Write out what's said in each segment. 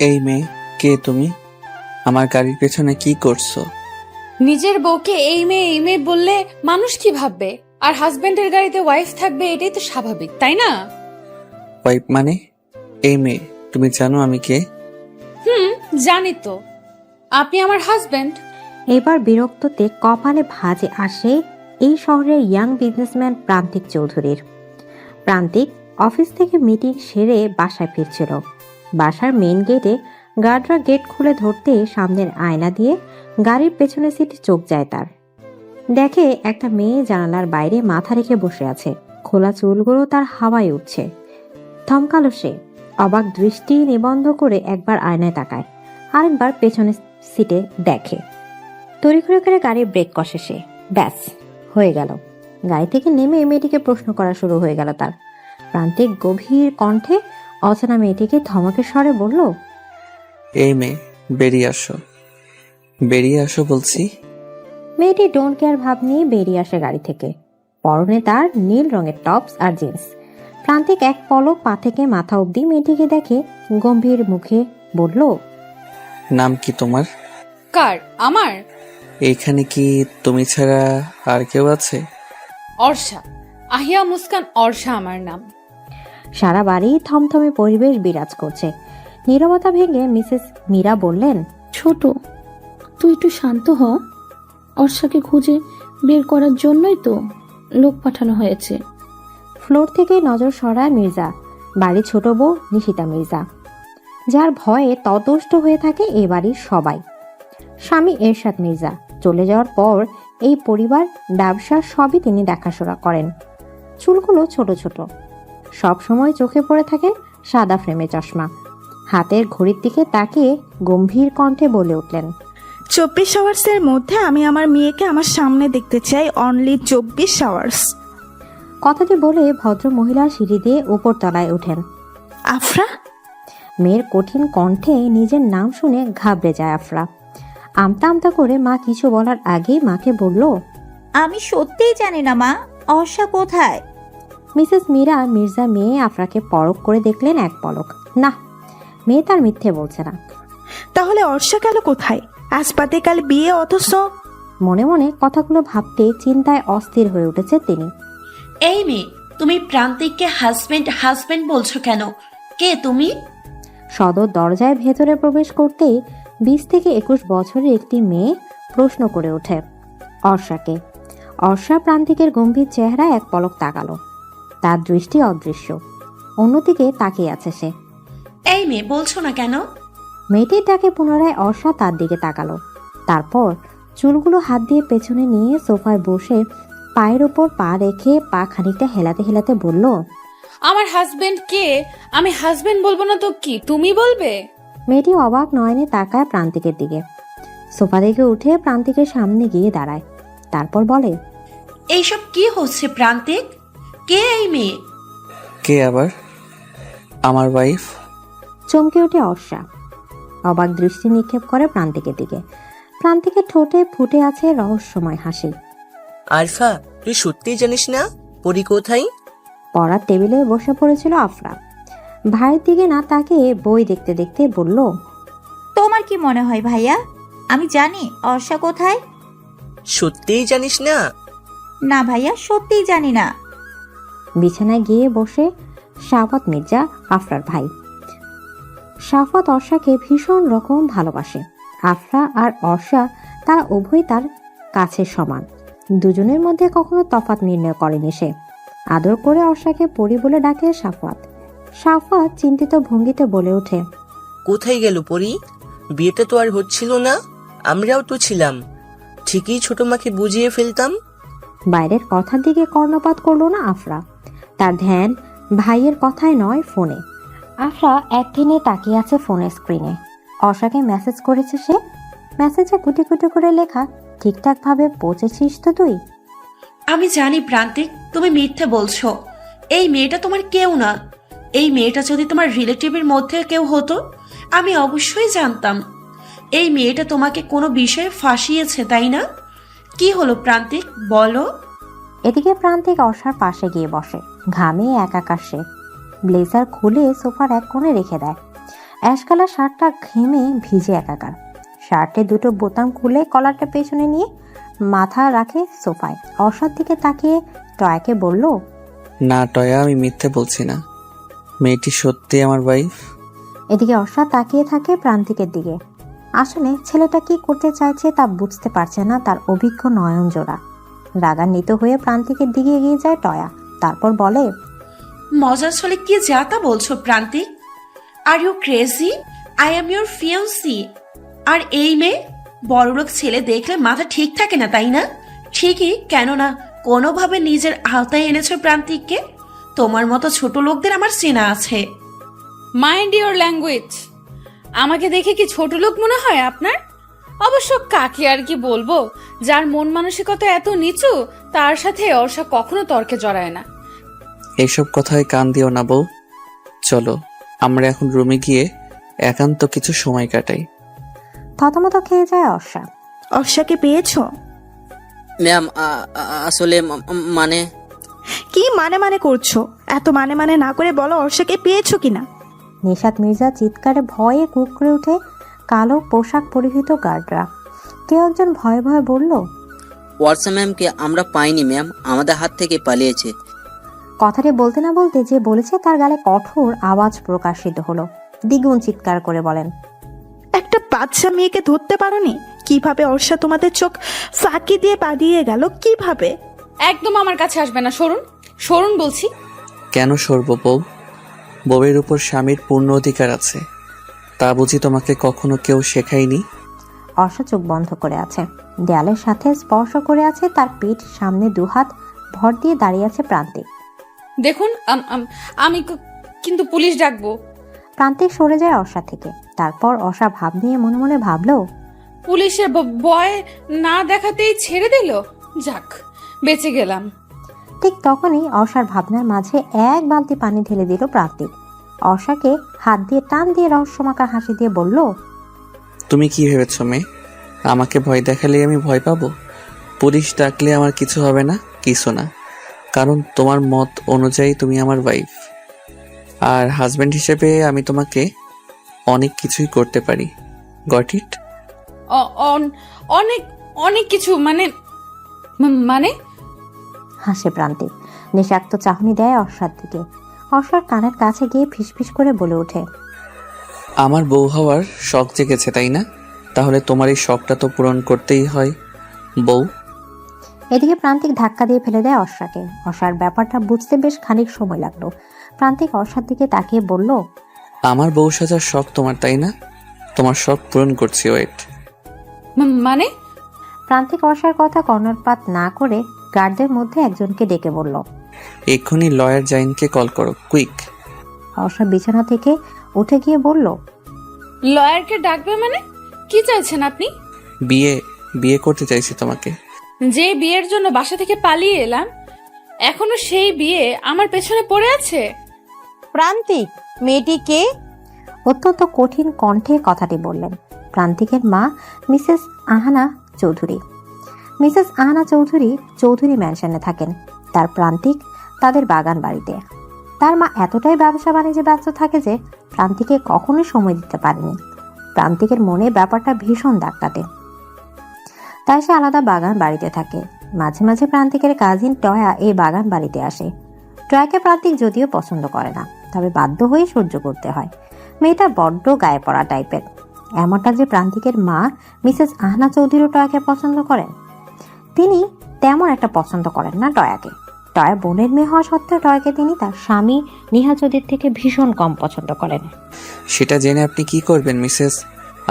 এই মেয়ে, কে তুমি? আমার গাড়ির পেছনে কি করছো? নিজের বউকে এই মেয়ে বললে মানুষ কি ভাববে? আর হাজবেন্ডের গাড়িতে ওয়াইফ থাকবে, এটাই তো স্বাভাবিক, তাই না? ওয়াইফ মানে? এই মেয়ে, তুমি জানো আমি কে? জানি তো, আপনি আমার হাজবেন্ড। এবার বিরক্ততে কপালে ভাঁজে আসে এই শহরের ইয়াং বিজনেসম্যান প্রান্তিক চৌধুরীর। প্রান্তিক অফিস থেকে মিটিং সেরে বাসায় ফিরছিল। বাসার মেইন গেটে গার্ডরা গেট খুলে ধরতে সামনের আয়না দিয়ে গাড়ির পেছনের সিটে চোখ যায় তার। দেখে একটা মেয়ে জানালার বাইরে মাথা রেখে বসে আছে, খোলা চুলগুলো তার হাওয়ায় উঠছে। থমকালো সে, অবাক দৃষ্টি নিবন্ধ করে একবার আয়নায় তাকায়, আরেকবার পেছনের সিটে দেখে। তড়িঘড়ি করে গাড়ির ব্রেক কষে সে। ব্যাস, হয়ে গেল। গাড়ি থেকে নেমে মেয়েটিকে প্রশ্ন করা শুরু হয়ে গেল তার। প্রান্তিক গভীর কণ্ঠে অচেনা মেয়েটিকে ধমকের স্বরে বলল, এই মেয়ে, বেরিয়ে আসো, বেরিয়ে আসো বলছি। মেয়েটি ডোন্ট কেয়ার ভাব নিয়ে বেরিয়ে আসে গাড়ি থেকে। পরনে তার নীল রঙের টপস আর জিন্স। প্রান্তিক এক পলক পা থেকে মাথা অবধি মেয়েটিকে দেখে গম্ভীর মুখে বলল, নাম কি তোমার? কার? আমার? এইখানে কি তুমি ছাড়া আর কেউ আছে? অর্ষা, আহিয়া মুস্কান অর্ষা আমার নাম। সারা বাড়ি থমথমে পরিবেশ বিরাজ করছে। নীরবতা ভেঙে মিসেস মীরা বললেন, ছোট, তুই একটু শান্ত হ। অর্ষাকে খুঁজে বের করার জন্যই তো লোক পাঠানো হয়েছে। ফ্লোর থেকে নজর সরায় মির্জা, বাড়ির ছোট বউ নিশিতা মির্জা, যার ভয়ে ততষ্ট হয়ে থাকে এ বাড়ির সবাই। স্বামী এরশাদ মির্জা চলে যাওয়ার পর এই পরিবার ব্যবসা সবই তিনি দেখাশোনা করেন। চুলগুলো ছোট ছোট, সব সময় চোখে পড়ে থাকেন সাদা ফ্রেমে চশমা। হাতের ঘড়ির দিকে তাকিয়ে গম্ভীর কণ্ঠে বলে উঠলেন, 24 আওয়ার্সের মধ্যে আমি আমার মেয়েকে আমার সামনে দেখতে চাই, অনলি 24 আওয়ার্স। কথাটি বলে ভদ্র মহিলা সিঁড়ি দিয়ে উপর তলায় ওঠেন। আফরা? মেয়ের কঠিন কণ্ঠে নিজের নাম শুনে ঘাবড়ে যায় আফরা। আমতা আমতা করে মা কিছু বলার আগেই মাকে বলল, আমি সত্যিই জানি না মা, অর্ষা কোথায়? মিসেস মীরা মির্জা মেয়ে আফরাকে পরখ করে দেখলেন এক পলক। না, মেয়ে তার মিথ্যে বলছে না। তাহলে অর্ষা গেল কোথায়? আজ পাতে কাল বিয়ে, অথচ মনে মনে কথাগুলো ভাবতে চিন্তায় অস্থির হয়ে উঠেছে তিনি। এই মেয়ে, তুমি প্রান্তিককে হাজবেন্ড হাজবেন্ড বলছো কেন? কে তুমি? সদর দরজায় ভেতরে প্রবেশ করতেই 20 থেকে 21 বছরের একটি মেয়ে প্রশ্ন করে ওঠে, অর্ষাকে। অর্ষা প্রান্তিকের গম্ভীর চেহারা এক পলক তাকালো। তার দৃষ্টি অদৃশ্য, অন্যদিকে তাকিয়ে আছে সে। এই মেয়ে, বলছো না কেন? মেয়েটির ডাকে পুনরায় অর্ষা তার দিকে তাকালো। তারপর চুলগুলো হাত দিয়ে পেছনে নিয়ে সোফায় বসে পায়ের উপর পা রেখে পা খানিকটা হেলাতে হেলাতে বলল, আমার হাজবেন্ড কে? আমি হাজবেন্ড বলবো না তো কি তুমি বলবে? মেয়েটি অবাক নয়নে তাকায় প্রান্তিকের দিকে। সোফা থেকে উঠে প্রান্তিকের সামনে গিয়ে দাঁড়ায়, তারপর বলে, এইসব কি হচ্ছে প্রান্তিক? কে এই মেয়ে? কে আবার? আমার ওয়াইফ। চমকে ওঠে অর্ষা, অবাক দৃষ্টি নিক্ষেপ করে প্রান্তিকের দিকে। প্রান্তিকের ঠোঁটে ফুটে আছে রহস্যময় হাসি। আরফা, তুই সত্যিই জানিস না পরি কোথায়? পড়ার টেবিলে বসে পড়েছিল আফরা। ভাইয়ের দিকে না তাকিয়ে বই দেখতে দেখতে বলল, তোমার কি মনে হয় ভাইয়া আমি জানি অর্ষা কোথায়? সত্যিই জানিস না? না ভাইয়া, সত্যিই জানি না। বিছানায় গিয়ে বসে শাফাত মির্জা, আফরার ভাই। শাফাত অর্ষাকে ভীষণ রকম ভালোবাসে। আফরা আর অর্ষা তারা উভয় তার কাছে সমান। দুজনের মধ্যে কখনো তফাৎ নির্ণয় করেনি সে। আদর করে অর্ষাকে পরি বলে ডাকে শাফাত। শাফাত চিন্তিত ভঙ্গিতে বলে ওঠে, কোথায় গেল পরি? বিয়েটা তো আর হচ্ছিল না, আমরাও তো ছিলাম, ঠিকই ছোট মাকে বুঝিয়ে ফেলতাম। বাইরের কথার দিকে কর্ণপাত করলো না আফরা। তার ধ্যান ভাইয়ের কথায় নয়, ফোনে। আফরা একদিনে তাকিয়ে আছে ফোনের স্ক্রিনে। অর্ষাকে মেসেজ করেছে সে। মেসেজে কুটি কুটি করে লেখা, ঠিকঠাক ভাবে পৌঁছেছিস তো তুই? আমি জানি প্রান্তিক, তুমি মিথ্যে বলছো। এই মেয়েটা তোমার কেউ না। এই মেয়েটা যদি তোমার রিলেটিভের মধ্যে কেউ হতো, আমি অবশ্যই জানতাম। এই মেয়েটা তোমাকে কোনো বিষয়ে ফাঁসিয়েছে, তাই না? কি হলো প্রান্তিক, বলো। এদিকে প্রান্তিক অর্ষার পাশে গিয়ে বসে। ঘামে একাকার সে। ব্লেজার খুলে সোফার এক কোণে রেখে দেয়। অ্যাশ কালার শার্টটা ঘেমে ভিজে একাকার। শার্টে দুটো বোতাম খুলে কলারটা পেছনে নিয়ে মাথা রাখে সোফায়। অর্ষার দিকে তাকিয়ে টয়াকে বলল, না টয়া, আমি মিথ্যে বলছি না, মেয়েটি সত্যি আমার ওয়াইফ। এদিকে অর্ষা তাকিয়ে থাকে প্রান্তিকের দিকে। আসলে ছেলেটা কি করতে চাইছে তা বুঝতে পারছে না তার অভিজ্ঞ নয়ন জোড়া। রাগান্বিত হয়ে প্রান্তিকের দিকে এগিয়ে যায় টয়া, তারপর বলে, মজার ছলে কি যা তা বলছো Prantik? Are you crazy? I am your fiancee. আর এই মেয়ে বড়লোক ছেলে দেখলে মাথা ঠিক থাকে না, তাই না? ঠিকই, কেন না? কোনোভাবে নিজের আওতায় এনেছো প্রান্তিককে। তোমার মতো ছোট লোকদের আমার চেনা আছে। Mind your language. আমাকে দেখে কি ছোট লোক মনে হয় আপনার? অবশ্য কাকে আর কি বলবো, যার মন মানসিকতা এত নিচু তার সাথে অর্ষা কখনো তর্কে জড়ায় না। এইসব কথায় কান দিও না বউ। চলো আমরা এখন রুমে গিয়ে একান্ত কিছু সময় কাটাই। থতমত খেয়ে যায় অর্ষা। অর্ষাকে পেয়েছো? ম্যাম আসলে মানে কি মানে মানে করছো? এত মানে মানে না করে বলো অর্ষাকে পেয়েছো কিনা। নিশাত মির্জা চিৎকারে ভয়ে কুঁকড়ে উঠে কালো পোশাক পরিহিত গার্ডরা। কেউ একজন ভয়ে ভয়ে বলল, ওয়ার্সা ম্যামকে আমরা পাইনি ম্যাম, আমাদের হাত থেকে পালিয়েছে। কথাটি বলতে না বলতে যে বলেছে তার গালে কঠোর আওয়াজ প্রকাশিত হলো। দ্বিগুণ চিৎকার করে বলেন, একটা বাচ্চা মেয়েকে ধরতে পারোনি? কিভাবে অর্ষা তোমাদের চোখ ফাঁকি দিয়ে পালিয়ে গেল? কিভাবে? একদম আমার কাছে আসবে না, সরুন সরুন বলছি। কেন সরব বউ? বউয়ের উপর স্বামীর পূর্ণ অধিকার আছে, তা বুঝি তোমাকে কখনো কেউ শেখায়নি? অর্ষা চোখ বন্ধ করে আছে, দেয়ালের সাথে স্পর্শ করে আছে তার পিঠ, সামনে দুহাত ভর দিয়ে দাঁড়িয়ে আছে প্রান্তিক। দেখুন আমি কিন্তু পুলিশ ডাকবো। প্রান্তিক সরে যায় অর্ষা থেকে। তারপর অর্ষা ভাব নিয়ে মনে মনে ভাবলো, পুলিশের ভয় না দেখাতেই ছেড়ে দিল, যাক বেঁচে গেলাম। ঠিক তখনই অর্ষার ভাবনার মাঝে এক বালতি পানি ঢেলে দিল প্রান্তিক। অর্ষাকে হাত দিয়ে টান দিয়ে রহস্যমাকা হাসি দিয়ে বলল, তুমি কি ভেবেছ মেয়ে, আমাকে ভয় দেখালে আমি ভয় পাবো? পুলিশ ডাকলে আমার কিছু হবে না? কিছু না, কারণ তোমার মত অনুযায়ী তুমি আমার ওয়াইফ, আর হাজব্যান্ড হিসেবে আমি তোমাকে অনেক কিছুই করতে পারি। Got it? অনেক অনেক কিছু মানে মানে হাসে প্রান্তিক। নিঃস্বার্থ চাহনি দেয় অর্ষার দিকে। অর্ষার কানের কাছে গিয়ে ফিসফিস করে বলে ওঠে, আমার বউ হওয়ার শখ জেগেছে তাই না? তাহলে তোমার এই শখটা তো পূরণ করতেই হয় বউ। এদিকে প্রান্তিক ধাক্কা দিয়ে ফেলে দেয় অর্ষাকে। অর্ষার ব্যাপারটা বুঝতে বেশ খানিক সময় লাগলো। প্রান্তিক অর্ষার দিকে তাকিয়ে বলল, আমার বউ সাজার শখ তোমার তাই না? তোমার শখ পূরণ করছি, ওয়েট। মানে প্রান্তিক অর্ষার কথা কর্ণপাত না করে গার্ডদের মধ্যে একজনকে ডেকে বলল, এক্ষুনি লয়ার জাইনকে কল করো, কুইক। অর্ষা বিছানা থেকে উঠে গিয়ে বলল, লয়ারকে ডাকবে মানে? কি চাইছেন আপনি? বিয়ে করতে চাইছি তোমাকে। যে বিয়ের জন্য বাসা থেকে পালিয়ে এলাম, এখনো সেই বিয়ে আমার পেছনে পড়ে আছে। প্রান্তিক, মেয়েটি কে? অত্যন্ত কঠিন কণ্ঠে কথাটি বললেন প্রান্তিকের মা মিসেস আহানা চৌধুরী। মিসেস আহানা চৌধুরী চৌধুরী ম্যানশনে থাকেন, তার প্রান্তিক তাদের বাগান বাড়িতে। তার মা এতটাই ব্যবসা বাণিজ্যে ব্যস্ত থাকে যে প্রান্তিকে কখনোই সময় দিতে পারেনি। প্রান্তিকের মনে ব্যাপারটা ভীষণ দাগ কাটে, তাই সে আলাদা বাগান বাড়িতে থাকে। মাঝে মাঝে প্রান্তিকের কাজিন টয়া এই বাগান বাড়িতে আসে। টয়াকে প্রান্তিক যদিও পছন্দ করে না, তবে বাধ্য হয়ে সহ্য করতে হয়। মেয়েটা বড্ড গায়ে পড়া টাইপের। এমনটা যে প্রান্তিকের মা মিসেস আহনা চৌধুরীও টয়াকে পছন্দ করেন, তিনি তেমন একটা পছন্দ করেন না টয়াকে। টয়া বোনের মেয়ে হওয়া সত্ত্বেও টয়াকে তিনি তার স্বামী নিহাচদের থেকে ভীষণ কম পছন্দ করেন। সেটা জেনে আপনি কি করবেন মিসেস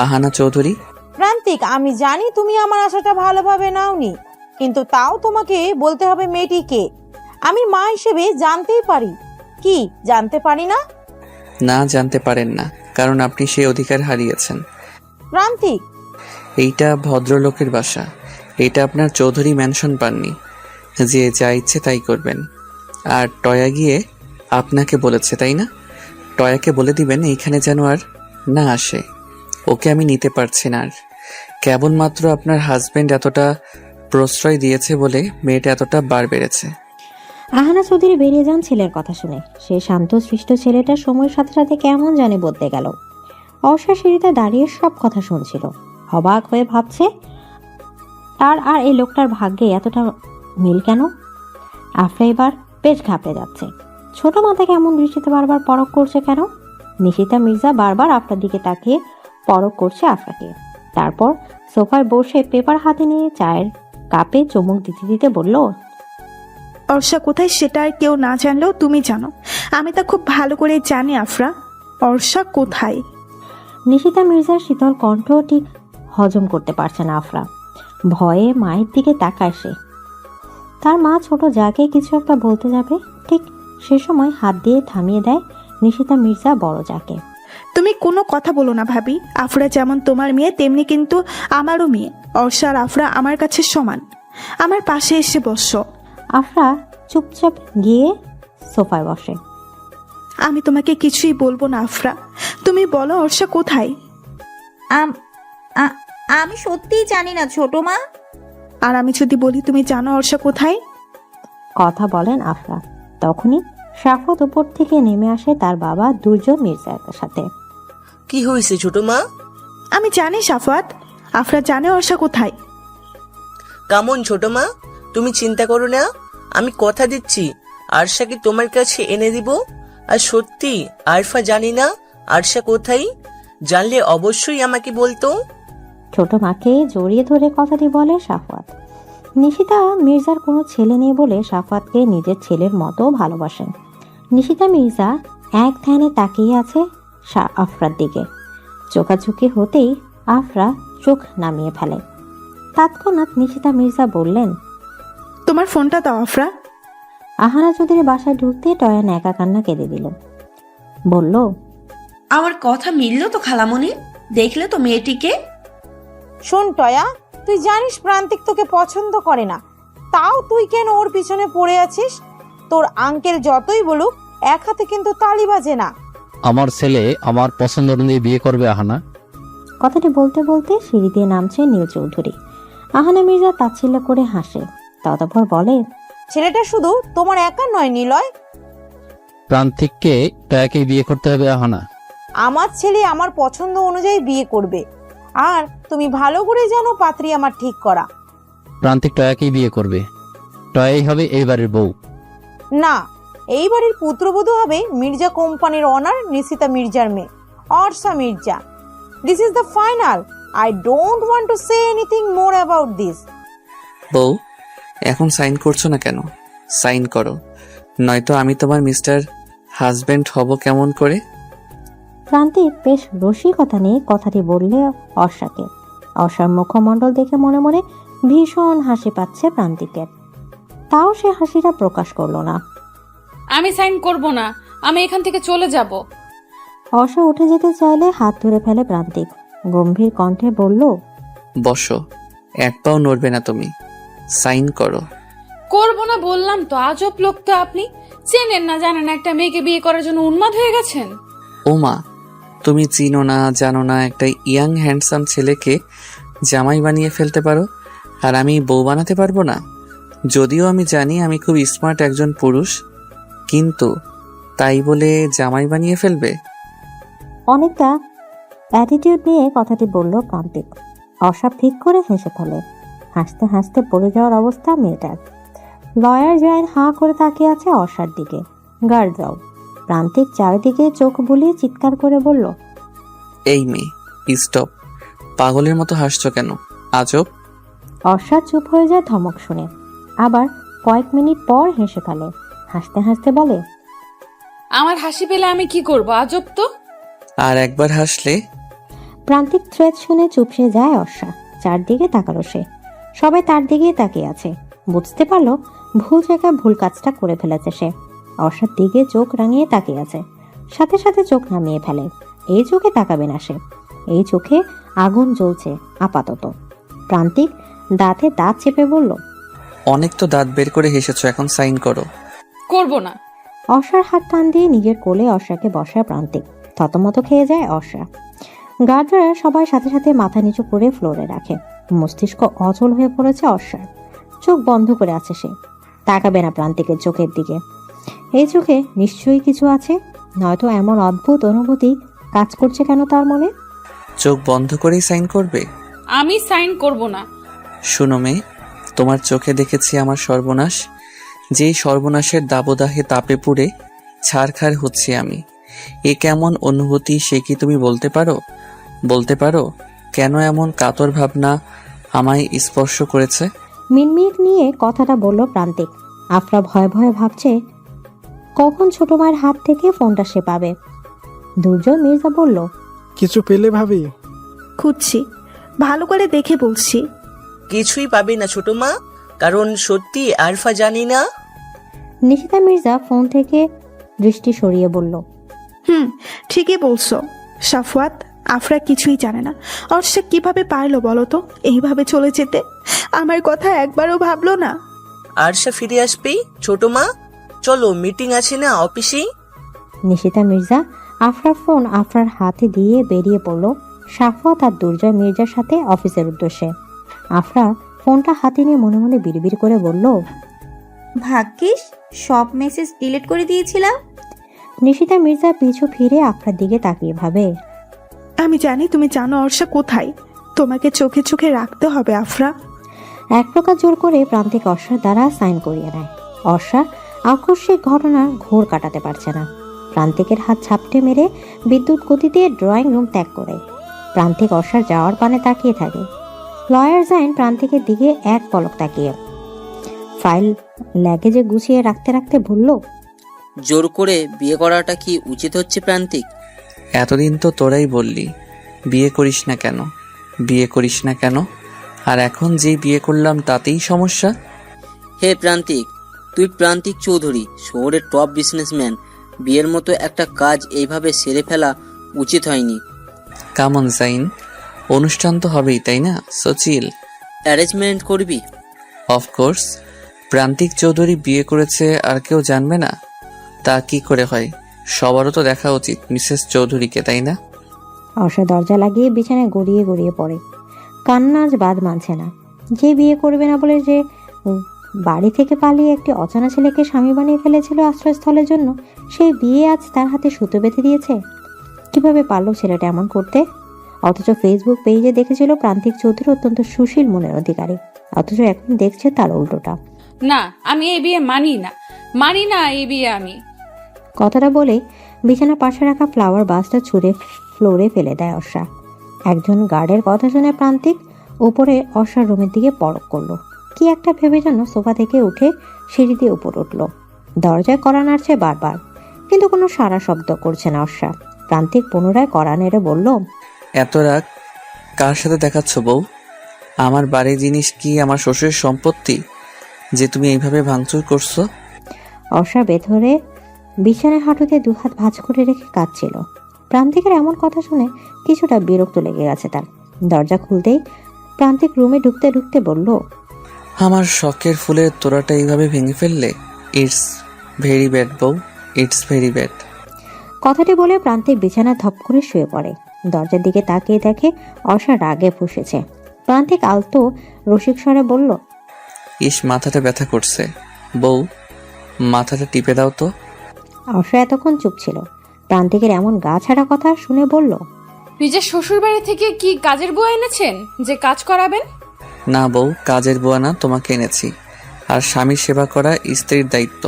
আহানা চৌধুরী? প্রান্তিক, আমি জানি তুমি আমার আশাটা ভালোভাবে নাওনি, কিন্তু তাও তোমাকে বলতে হবে মেয়েটি কে। আমি মা হিসেবে জানতেই পারি। কি জানতে পারি না? না, জানতে পারেন না, কারণ আপনি সেই অধিকার হারিয়েছেন। প্রান্তিক, এইটা ভদ্রলোকের বাসা, এটা আপনার চৌধুরী ম্যানশন পাননি যে যা ইচ্ছে তাই করবেন। আর টয়া গিয়ে আপনাকে বলেছে তাই না? টয়াকে বলে দিবেন এইখানে যেন আর না আসে, ওকে আমি নিতে পারছি না। আর কেবলমাত্র আপনার হাজবেন্ড এতটা প্রশ্রয় দিয়েছে বলে মেয়েটা এতটা বার বেড়েছে। আহানা চৌধুরী বেরিয়ে যান ছেলের কথা শুনে। সে শান্ত সৃষ্ট ছেলেটা সময়ের সাথে সাথে কেমন জানি বদলে গেল। অর্ষা সিঁড়িতে দাঁড়িয়ে সব কথা শুনছিল, অবাক হয়ে ভাবছে তার আর এই লোকটার ভাগ্যে এতটা মিল কেন। আফরা এবার বেশ ঘাবড়ে যাচ্ছে। ছোট মাথাকে এমন দৃষ্টিতে বারবার পরখ করছে কেন? নিশিতা মির্জা বারবার আফরার দিকে তাকিয়ে পরখ করছে আফরাকে। তারপর সোফায় বসে পেপার হাতে নিয়ে চায়ের কাপে চুমুক দিতে দিতে বলল, অর্ষা কোথায় সেটা আর কেউ না জানলেও তুমি জানো। আমি তা খুব ভালো করে জানি আফরা। অর্ষা কোথায়? নিশিতা মির্জার শীতল কণ্ঠ ঠিক হজম করতে পারছে না আফরা। ভয়ে মায়ের দিকে তাকায় সে। তার মা ছোট যাকে কিছু একটা বলতে যাবে, ঠিক সে সময় হাত দিয়ে থামিয়ে দেয় নিশিতা মির্জা বড় যাকে। তুমি কোনো কথা বলো না ভাবি। আফরা যেমন তোমার মেয়ে তেমনি কিন্তু আমারও মেয়ে। অর্ষা আর আফরা আমার কাছে সমান। আমার পাশে এসে বসো। আফরা চুপচাপ গিয়ে সোফায় বসে। আমি তোমাকে কিছুই বলবো না আফরা, তুমি বলো অর্ষা কোথায়? আমি সত্যিই জানি না ছোট মা। আর আমি যদি বলি তুমি জানো অর্ষা কোথায়? কথা বলেন আফরা। তখনই সাফত উপর থেকে নেমে আসে তার বাবা দুর্জন মির্জার সাথে। কি হয়েছে ছোট মা? আমি জানি সাফাত, আফরা জানে অর্ষা কোথায়। কেমন ছোট মা, তুমি চিন্তা করো না, আমি কথা দিচ্ছি আরশাকে তোমার কাছে এনে দিব। আর সত্যি আরফা জানি না আরশা কোথায়, জানলে অবশ্যই আমাকে বলতো। ছোট মাকে জড়িয়ে ধরে কথাটি বলে সাফাত। নিশিতা মির্জার কোনো ছেলে নেই বলে সাফাতকে নিজের ছেলের মতো ভালোবাসেন। নিশিতা মির্জা এক ধ্যানে তাকিয়ে আছে আফরার দিকে। চোখাচোখি হতেই আফরা চোখ নামিয়ে ফেলে। তৎক্ষণাৎ নিশিতা মির্জা বললেন, তোমার ফোনটা দাও আফরা। আহানা চৌধুরী বাসায় ঢুকতে টয়ান একা কান্না কেঁদে দিল। বলল, আমার কথা মিলল তো খালামণি? দেখলে তো মেয়েটিকে? শোন টয়া, তুই জানিস প্রান্তিক তোকে পছন্দ করে না, তাও তুই কেন ওর পিছনে পড়ে আছিস? তোর আঙ্কেল যতই বলুক এক হাতে কিন্তু তালি বাজে না। আমার ছেলে আমার পছন্দ অনুযায়ী বিয়ে করবে আহানা। কথাটি বলতে বলতে সিঁড়ি দিয়ে নামছে নীল চৌধুরী। আহানা মির্জা তাচ্ছিল্য করে হাসে, ততপর বলে, ছেলেটা শুধু তোমার একা নয় নিলয়, প্রান্তিককে টয়াকে বিয়ে করতে হবে আহানা। আমার ছেলে আমার পছন্দ অনুযায়ী বিয়ে করবে। আর তুমি ভালো করে জানো পাত্রী আমার ঠিক করা। প্রান্তিক টয়াকেই বিয়ে করবে, টয়াই হবে এই বাড়ির বউ। না, এই বাড়ির পুত্রবধূ হবে মির্জা কোম্পানির অনার নিশিতা মির্জার মেয়ে Orsha Mirza. This is the final. I don't want to say anything more about this. বউ, এখন সাইন করছো না কেন? সাইন করো, নয়তো আমি তোমার মিস্টার হাজবেন্ড হব কেমন করে? প্রান্তিক বেশ রসিকতা নিয়ে কথাটি বললে অর্ষাকে। অর্ষার মুখমণ্ডল দেখে মনে মনে ভীষণ হাসি পাচ্ছে প্রান্তিকের। তাও সে হাসিটা প্রকাশ করলো না। আমি সাইন করব না, আমি এখান থেকে চলে যাব। অর্ষা উঠে যেতে চাইলে হাত ধরে ফেলে প্রান্তিক। গম্ভীর কণ্ঠে বলল, বসো, এক পাও নড়বে না তুমি। সাইন করো। করব না বললাম তো। আজব লোক তো আপনি। চেনেন না জানেন একটা মেয়েকে বিয়ে করার জন্য উন্মাদ হয়ে গেছেন। ও মা, তুমি চিনো না জানো না একটা ইয়াং হ্যান্ডসাম ছেলেকে জামাই বানিয়ে ফেলতে পারো, আর আমি বউ বানাতে পারবো না? যদিও আমি জানি আমি খুব স্মার্ট একজন পুরুষ, কিন্তু তাই বলে জামাই বানিয়ে ফেলবে? অনেকটা অ্যাটিটিউড নিয়ে কথাটি বলল প্রান্তিক। অর্ষা ঠিক করে হেসে ফেলে। হাসতে হাসতে পড়ে যাওয়ার অবস্থা মেয়েটার। লয়ার জয়েন হাঁ করে তাকিয়ে আছে অর্ষার দিকে। গার্ড দাও। প্রান্তিক চারিদিকে চোখ বুলিয়ে চিৎকার করে বলল, এই মেয়ে, স্টপ! পাগলের মতো হাসছো কেন? আজব! অর্ষা চুপ হয়ে যায় ধমক শুনে। আবার কয়েক মিনিট পর হেসে ফেলে। হাসতে হাসতে বলে, আমার হাসি পেলে আমি কি করব? আজব তো। আর একবার হাসলে। প্রান্তিক থ্রেট শুনে চুপসে যায় অর্ষা। চারদিকে তাকালো সে। সবাই তার দিকেই তাকিয়ে আছে। বুঝতে পারলো ভুল জায়গায় ভুল কাজটা করে ফেলেছে সে। অর্ষার দিকে চোখ রাঙিয়ে তাকিয়ে আছে, সাথে সাথে চোখ নামিয়ে ফেলে। এই চোখে তাকাবে না সে। এই চোখে আগুন জ্বলছে আপাতত। প্রান্তিক দাঁতে দাঁত চেপে বলল, অনেক তো দাঁত বের করে হেসেছো, এখন সাইন করো। করব না। অর্ষার হাত টান দিয়ে নিজের কোলে অর্ষাকে বসায় প্রান্তিক। থতমত খেয়ে যায় অর্ষা। গার্ডরা সবাই সাথে সাথে মাথা নিচু করে ফ্লোরে রাখে। মস্তিষ্ক অচল হয়ে পড়েছে অর্ষার। চোখ বন্ধ করে আছে সে। তাকাবে না প্রান্তিকের চোখের দিকে। এই চোখে নিশ্চয়ই কিছু আছে, নয়তো এমন অদ্ভুত অনুভূতি কাজ করছে কেন তার মনে? চোখ বন্ধ করেই সাইন করবে? আমি সাইন করব না। শুনো মেয়ে, তোমার চোখে দেখেছি আমার সর্বনাশ। যেই সর্বনাশের দাবদাহে তাপে পুড়ে ছারখার হচ্ছি আমি। এ কেমন অনুভূতি সে কি তুমি বলতে পারো? বলতে পারো কেন এমন কাতর ভাবনা আমায় স্পর্শ করেছে? মিনমিট নিয়ে কথাটা বলল প্রান্তিক। আফরা ভয়ে ভয়ে ভাবছে কখন ছোট মায়ের হাত থেকে ফোনটা সে পাবে। দুর্জয় মির্জা বলল, কিছু পেলে ভাবি? খুঁজছি, ভালো করে দেখে বলছি। কিছুই পাবি না ছোট মা, কারণ সত্যি আরফা জানি না। নিশিতা মির্জা ফোন থেকে দৃষ্টি সরিয়ে বলল, ঠিকই বলছো সাফওয়াত, আফরা কিছুই জানে না। অর্ষা কিভাবে পারলো বলো তো এইভাবে চলে যেতে? আমার কথা একবারও ভাবলো না। আরশা ফিরে আসবি ছোট মা, চলো মিটিং আছে না অফিসে। নিশিতা মির্জা আফরার ফোন আফরার হাতে দিয়ে বেরিয়ে পড়ল সাফওয়াত আর দুর্জয় মির্জার সাথে অফিসের উদ্দেশ্যে। আফরা ফোনটা হাতে নিয়ে মনে মনে বিড়বিড় করে বলল, ভাগ্যিস সব মেসেজ ডিলিট করে দিয়েছিলাম। নিশিতা মির্জা পিছু ফিরে আফরার দিকে তাকিয়ে ভাবে, আমি জানি তুমি জানো অর্ষা কোথায়। তোমাকে চোখে চোখে রাখতে হবে আফরা। এক প্রকার জোর করে প্রান্তিক অর্ষার দ্বারা সাইন করিয়ে নেয়। অর্ষা আকস্মিক ঘটনা ঘোর কাটাতে পারছে না। প্রান্তিকের হাত ঝাপটে মেরে বিদ্যুৎ গতিতে ড্রয়িং রুম ত্যাগ করে প্রান্তিক অর্ষার যাওয়ার পানে তাকিয়ে থাকে। লয়ার জাইন প্রান্তিকের দিকে এক পলক তাকিয়ে ফাইল ল্যাগেজে গুছিয়ে রাখতে রাখতে বলল, জোর করে বিয়ে করাটা কি উচিত হচ্ছে প্রান্তিক? এতদিন তো তোরাই বললি বিয়ে করিস না কেন, বিয়ে করিস না কেন, আর এখন যেই বিয়ে করলাম তাতেই সমস্যা। হে প্রান্তিক, তুই প্রান্তিক চৌধুরী, শহরের টপ বিজনেসম্যান। বিয়ের মতো একটা কাজ এইভাবে সেরে ফেলা উচিত হয়নি। কামন জাইন, অনুষ্ঠান তো হবেই তাই না? সচিল অ্যারেঞ্জমেন্ট করবি? অফকোর্স। প্রান্তিক চৌধুরী বিয়ে করেছে আর কেউ জানবে না? তা কি করে হয়? সবারও তো দেখা উচিত মিসেস চৌধুরীকে, তাই না? অর্ষা দরজা লাগিয়ে বিছানায় গড়িয়ে গড়িয়ে পড়ে। কান্না আজ বাদ মানছে না। যে বিয়ে করবে না বলে যে বাড়ি থেকে পালিয়ে একটি অজানা ছেলেকে স্বামী বানিয়ে ফেলেছিল আশ্রয়স্থলের জন্য, সেই বিয়ে আজ তার হাতে সুতো বেঁধে দিয়েছে। কিভাবে পারলো ছেলেটা এমন করতে? অথচ ফেসবুক পেজে দেখেছিল প্রান্তিক চৌধুরী অত্যন্ত সুশীল মনের অধিকারী, অথচ এখন দেখছে তার উল্টোটা। না, আমি এই বিয়ে মানি না, মানি না এই বিয়ে আমি। কথাটা বলে বিছানা পাশে রাখা ফ্লাওয়ার বাসটা ছুঁড়ে ফ্লোরে ফেলে দেয় অর্ষা। একজন গার্ডের কথা শুনে প্রান্তিক উপরে অর্ষার রুমের দিকে পরক করলো। কি একটা ভেবে যেন সোফা থেকে উঠে সিঁড়ি দিয়ে উপর উঠল। দরজায় কড়া নাড়ছে বারবার, কিন্তু কোনো সারা শব্দ করছে না অর্ষা। প্রান্তিক পুনরায় কড়া নেড়ে বলল, এত রাগ কার সাথে দেখাচ্ছ বউ? আমার বাড়ির জিনিস কি আমার শ্বশুরের সম্পত্তি যে তুমি এইভাবে ভাঙচুর করছো? অর্ষা ভেতরে বিছানায় হাঁটুতে দুহাত ভাঁজ করে রেখে কাঁদছিল। প্রান্তিকের এমন কথা শুনে কিছুটা বিরক্ত লেগে গেছে তার। দরজা খুলতেই প্রান্তিক রুমে ঢুকতে ঢুকতে বলল, আমার শখের ফুলের তোড়াটা এইভাবে ভেঙে ফেললে? ইটস ভেরি ব্যাড বউ, ইটস ভেরি ব্যাড। কথাটি বলে প্রান্তিক বিছানা ধপ করে শুয়ে পড়ে। দরজার দিকে তাকিয়ে দেখে অর্ষা রাগে ফুঁসেছে। প্রান্তিক আলতো রসিক স্বরে বলল, ইস মাথাটা ব্যথা করছে, বউ মাথাটা টিপে দাও তো। অর্ষা এতক্ষণ চুপ ছিল। প্রান্তিকের এমন গা ছাড়া কথা শুনে বলল, নিজের শ্বশুর বাড়ি থেকে কি কাজের বুয়া এনেছেন যে কাজ করাবেন? না বউ, কাজের বুয়া না, তোমাকে এনেছি। আর স্বামীর সেবা করা স্ত্রীর দায়িত্ব,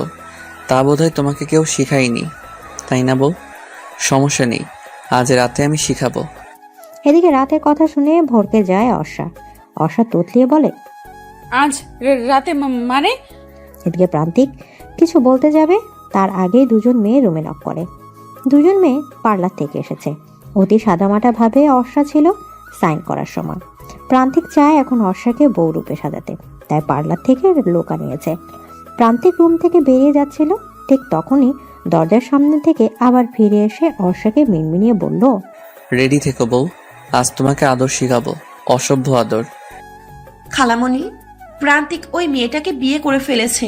তা বোধহয় তোমাকে কেউ শিখায়নি, তাই না বউ? সমস্যা নেই, আজ রাতে আমি শিখাবো। এদিকে রাতের কথা শুনে ভরকে যায় অর্ষা। অর্ষা তোতলিয়ে বলে, আজ রাতে মানে? এদিকে প্রান্তিক কিছু বলতে যাবে তার আগেই দুজন মেয়ে রুমে নক করে। দুজন মেয়ে পার্লার থেকে এসেছে। অতি সাদামাটা ভাবে অর্ষা ছিল সাইন করার সময়। প্রান্তিক চায় এখন অর্ষাকে বউ রূপে সাজাতে, তাই পার্লার থেকে লোক আনিয়েছে। প্রান্তিক রুম থেকে বেরিয়ে যাচ্ছিল, ঠিক তখনই দরজার সামনে থেকে আবার ফিরে এসে অর্ষাকে মিনমিনিয়ে বলল, রেডি থেকো বউ, আজ তোমাকে আদর শিখাবো, অসভ্য আদর। খালামণি, প্রান্তিক ওই মেয়েটাকে বিয়ে করে ফেলেছে,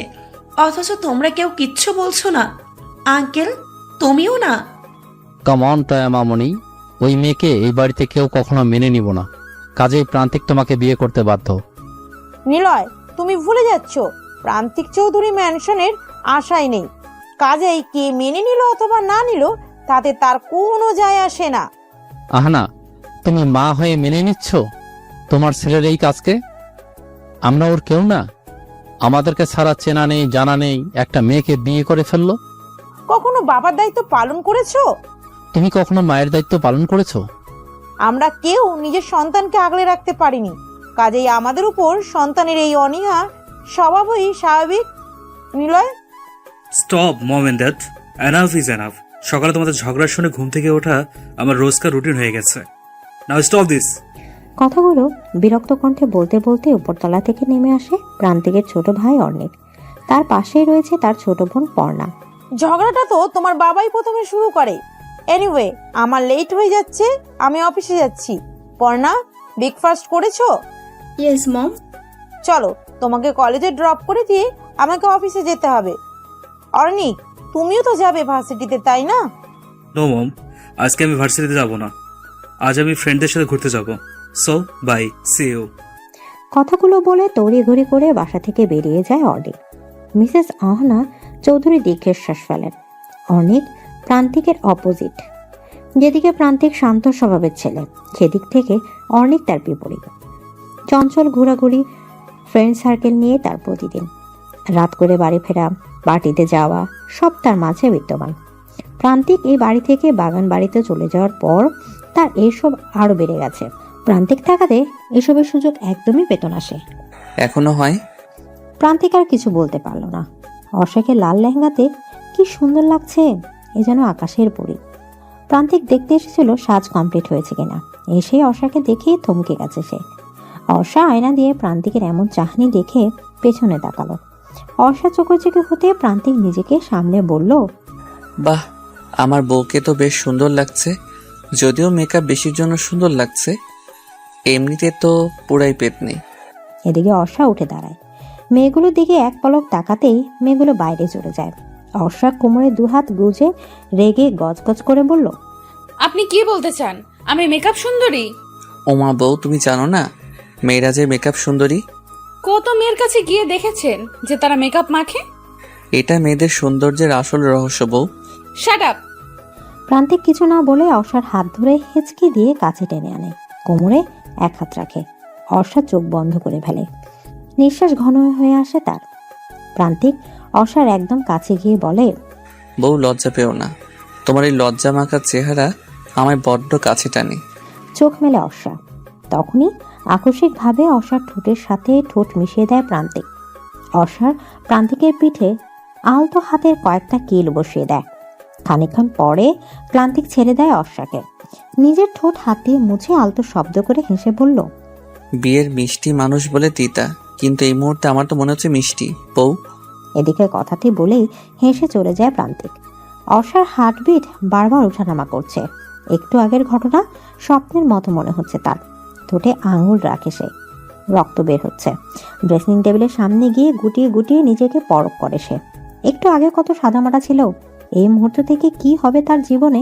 অথচ তোমরা কেউ কিচ্ছু বলছো না। আঙ্কেল, তুমিও না? কাম অন টয়া মামনি, ওই মেয়েকে এই বাড়িতে কেউ কখনো মেনে নিব না, কাজেই প্রান্তিক তোমাকে বিয়ে করতে বাধ্য। নিলয়, তুমি ভুলে যাচ্ছ প্রান্তিক চৌধুরী ম্যানশনের আশাই নেই। কাজেই কে মেনে নিল অথবা না নিল তাতে তার কোনো যায় আসে না। আহানা, তুমি মা হয়ে মেনে নিচ্ছ তোমার ছেলের এই কাজকে? আমরা ওর কেউ না? আমাদেরকে ছাড়া চেনা নেই জানা নেই একটা মেয়েকে বিয়ে করে ফেললো। কখনো বাবার দায়িত্ব পালন করেছো? তুমি কখনো মায়ের দায়িত্ব পালন করেছো? আমরা কেউ নিজের সন্তানকে আগলে রাখতে পারিনি, কাজেই আমাদের উপর সন্তানের এই অনীহা স্বভাবই স্বাভাবিক। Niloy, stop mom and dad, enough is enough. সকালে তোমাদের ঝগড়া শুনে ঘুম থেকে ওঠা আমার রোজকার রুটিন হয়ে গেছে। Now stop this. কথাগুলো বিরক্ত কণ্ঠে বলতে বলতে উপরতলা থেকে নেমে আসে প্রান্তিকের ছোট ভাই অর্ণিক। তার পাশেই রয়েছে তার ছোট বোন পর্ণা। ঝগড়াটা তো তোমার বাবাই প্রথমে শুরু করে। এনিওয়ে, আমার লেট হয়ে যাচ্ছে, আমি অফিসে যাচ্ছি। পর্ণা, ব্রেকফাস্ট করেছো? Yes mom. চলো, তোমাকে কলেজে ড্রপ করে দিয়ে আমাকে অফিসে যেতে হবে। অর্ণিক, তুমিও তো যাবে ভার্সিটিতে, তাই না? নো মম, আজকে আমি ভার্সিটিতে যাব না। আজ আমি ফ্রেন্ডদের সাথে ঘুরতে যাব। So bye, see you. কথাগুলো বলে তড়িঘড়ি করে বাসা থেকে বেরিয়ে যায় অর্ণিক। মিসেস আহনা চৌধুরী দীর্ঘশ্বাস ফেলেন। অর্ণিক প্রান্তিকের অপোজিট। যেদিকে প্রান্তিক শান্ত স্বভাবের ছেলে, সেদিক থেকে অর্ণিক তার বিপরীত। চঞ্চল ঘোরাঘুরি, ফ্রেন্ড সার্কেল নিয়ে তার প্রতিদিন। রাত করে বাড়ি ফেরা, পার্টিতে যাওয়া, সব তার মাঝে বিদ্যমান। প্রান্তিক এই বাড়ি থেকে বাগান বাড়িতে চলে যাওয়ার পর তার এইসব আরো বেড়ে গেছে। প্রান্তিক থাকাতে এসবের সুযোগ একদমই পেত না সে। এখনো হয়? প্রান্তিক আর কিছু বলতে পারল না। অর্ষাকে লাল লেহেঙ্গাতে কি সুন্দর লাগছে, এ যেন আকাশের পরী। প্রান্তিক দেখতে এসেছিল সাজ কমপ্লিট হয়েছে কিনা। এসেই অর্ষাকে দেখেই থমকে গেছে সে। অর্ষা আয়না দিয়ে প্রান্তিকের এমন চাহনি দেখে পেছনে তাকালো। অর্ষা চোখে হতে প্রান্তিক নিজেকে সামনে বলল, বাহ, আমার বউকে তো বেশ সুন্দর লাগছে। যদিও মেকআপ বেশির জন্য সুন্দর লাগছে, এমনিতে তো পুরাই পেট নেই। এদিকে অর্ষা উঠে দাঁড়ায়। মেয়েগুলোর দিকে এক পলক তাকাতেই মেয়েগুলো বাইরে চলে যায়। অর্ষা কোমরে দুহাত গুজে রেগে গজগজ করে বলল, আপনি কি বলতে চান? আমি মেকআপ সুন্দরী? ওমা বউ, তুমি জানো না মেয়েরা যে মেকআপ সুন্দরী? কত মেয়ের কাছে গিয়ে দেখেছেন যে তারা মেকআপ মাখে? এটা মেয়েদের সৌন্দর্যের আসল রহস্য বউ। Shut up. প্রান্তিক কিছু না বলে অর্ষার হাত ধরে হেঁচকি দিয়ে কাছে টেনে আনে, কোমরে এক হাত রাখে। অর্ষা চোখ বন্ধ করে ফেলে, নিঃশ্বাস ঘন হয়ে আসে তার। প্রান্তিক অর্ষার একদম কাছে গিয়ে বলে, বউ লজ্জা পেও না, তোমার এই লজ্জা মাখা চেহারা আমায় বড্ড কাছে টানে। চোখ মেলে অর্ষা। তখনই আকস্মিকভাবে অর্ষার ঠোঁটের সাথে ঠোঁট মিশিয়ে দেয় প্রান্তিক। অর্ষার প্রান্তিকের পিঠে আলতো হাতের কয়েকটা কিল বসিয়ে দেয়। খানিকক্ষণ পরে প্রান্তিক ছেড়ে দেয় অর্ষাকে। নিজের ঠোঁট হাত দিয়ে মুছে আলতো শব্দ করে হেসে বলল, বিয়ের মিষ্টি মানুষ বলে তিতা, কিন্তু এই মুহূর্তে আমার তো মনে হচ্ছে মিষ্টি বউ। এদিকে কথাটি বলেই হেসে চলে যায় প্রান্তিক। অর্ষার হার্টবিট বারবার ওঠানামা করছে। একটু আগের ঘটনা স্বপ্নের মতো মনে হচ্ছে তার। ঠোঁটে আঙুল রাখে সে, রক্ত বের হচ্ছে। ড্রেসিং টেবিলের সামনে গিয়ে গুটিয়ে গুটিয়ে নিজেকে পরখ করে সে। একটু আগে কত সাদামাটা ছিল, এই মুহূর্ত থেকে কি হবে তার জীবনে?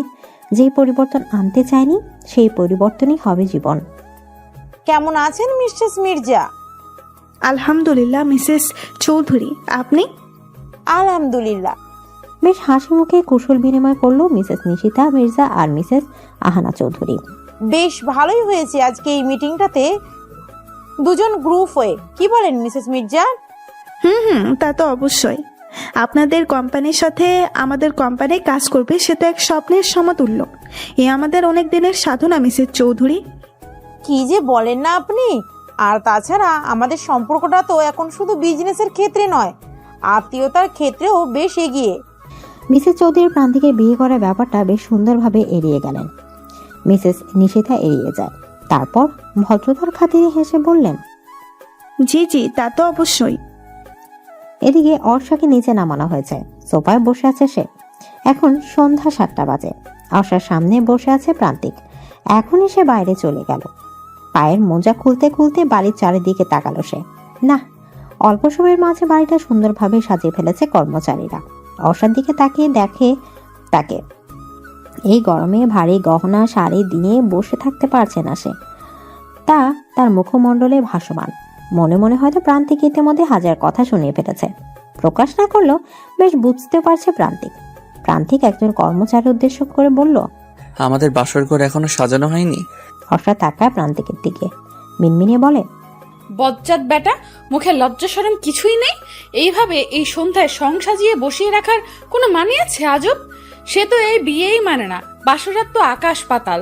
যেই পরিবর্তন আনতে চায়নি সেই পরিবর্তনই হবে জীবন। কেমন আছেন মিসেস মির্জা? আলহামদুলিল্লাহ মিসেস চৌধুরী, আপনি? আলহামদুলিল্লাহ। বেশ হাসি মুখে কুশল বিনিময় করলো মিসেস নিশিতা মির্জা আর মিসেস আহানা চৌধুরী। বেশ ভালোই হয়েছে আজকে এই মিটিংটাতে দুজন গ্রুপ হয়ে, কি বলেন মিসেস মির্জা? তা তো অবশ্যই। আপনাদের কোম্পানির সাথে আমাদের কোম্পানি কাজ করবে, সেটা এক স্বপ্নের সমতুল্য। এ আমাদের অনেক দিনের সাধনা মিসেস চৌধুরী। কি যে বলেন না আপনি! আর তাছাড়া আমাদের সম্পর্কটা তো এখন শুধু বিজনেসের ক্ষেত্রে নয়, আত্মীয়তার ক্ষেত্রেও বেশ এগিয়ে। মিসেস চৌধুরীর প্রান্তিকে বিয়ে করার ব্যাপারটা বেশ সুন্দরভাবে এড়িয়ে গেলেন। মিসেস নিশিতা এড়িয়ে যায়। তারপর ভদ্রতার খাতিরে হেসে বললেন, জি জি, তা তো অবশ্যই। এদিকে অর্ষাকে নিচে নামানো হয়েছে। সোফায় বসে আছে সে। এখন সন্ধ্যা 7টা বাজে। অর্ষার সামনে বসে আছে প্রান্তিক। এখনই সে বাইরে চলে গেল। পায়ের মোজা খুলতে খুলতে বাড়ির চারিদিকে তাকালো সে। না, অল্প সময়ের মাঝে বাড়িটা সুন্দরভাবে সাজিয়ে ফেলেছে কর্মচারীরা। অর্ষার দিকে তাকিয়ে দেখে তাকে। এই গরমে ভারী গহনা শাড়ি দিয়ে বসে থাকতে পারছে না সে। তা তার মুখমণ্ডলে ভাসমান। মনে মনে হয়তো প্রান্তিক ইতিমধ্যে হাজার কথা শুনিয়ে ফেলেছে। প্রকাশ না করলেও বেশ বুঝতে পারছে প্রান্তিক। প্রান্তিক একজন কর্মচারী উদ্দেশ্য করে বলল, আমাদের বাসর ঘর এখনো সাজানো হয়নি। অর্ষা তাকায় প্রান্তিকের দিকে, মিনমিনিয়ে বলে, বজ্জাত বেটা, মুখে লজ্জা শরম কিছুই নেই। এইভাবে এই সন্ধ্যায় সং সাজিয়ে বসিয়ে রাখার কোনো মানে আছে? আজব, সে তো এই বিয়েই মানে না। বাসরাত তো আকাশ পাতাল।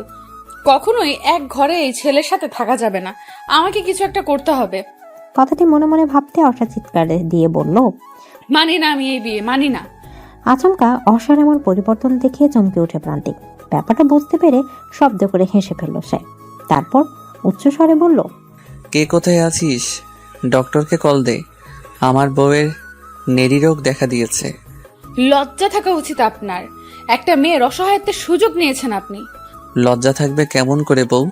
কখনোই এক ঘরে এই ছেলের সাথে থাকা যাবে না। আমাকে কিছু একটা করতে হবে। কথাটি মনে মনে ভাবতে অর্ষা চিৎকার দিয়ে বলল, মানি না, আমি এই বিয়ে মানি না। আচমকা অর্ষার এমন পরিবর্তন দেখে চমকে ওঠে প্রান্তিক। ব্যাপারটা বুঝতে পেরে শব্দ করে হেসে ফেলল সে। তারপর উচ্চস্বরে বলল, কে কোথায় আছিস? ডক্টরকে কল দে, আমার বউয়ের নেরি রোগ দেখা দিয়েছে। লজ্জা থাকা উচিত আপনার। একটা মেয়ের অসহায়ত্বের সুযোগ নিয়েছেন আপনি। লজ্জা থাকবে কেমন করে বউ?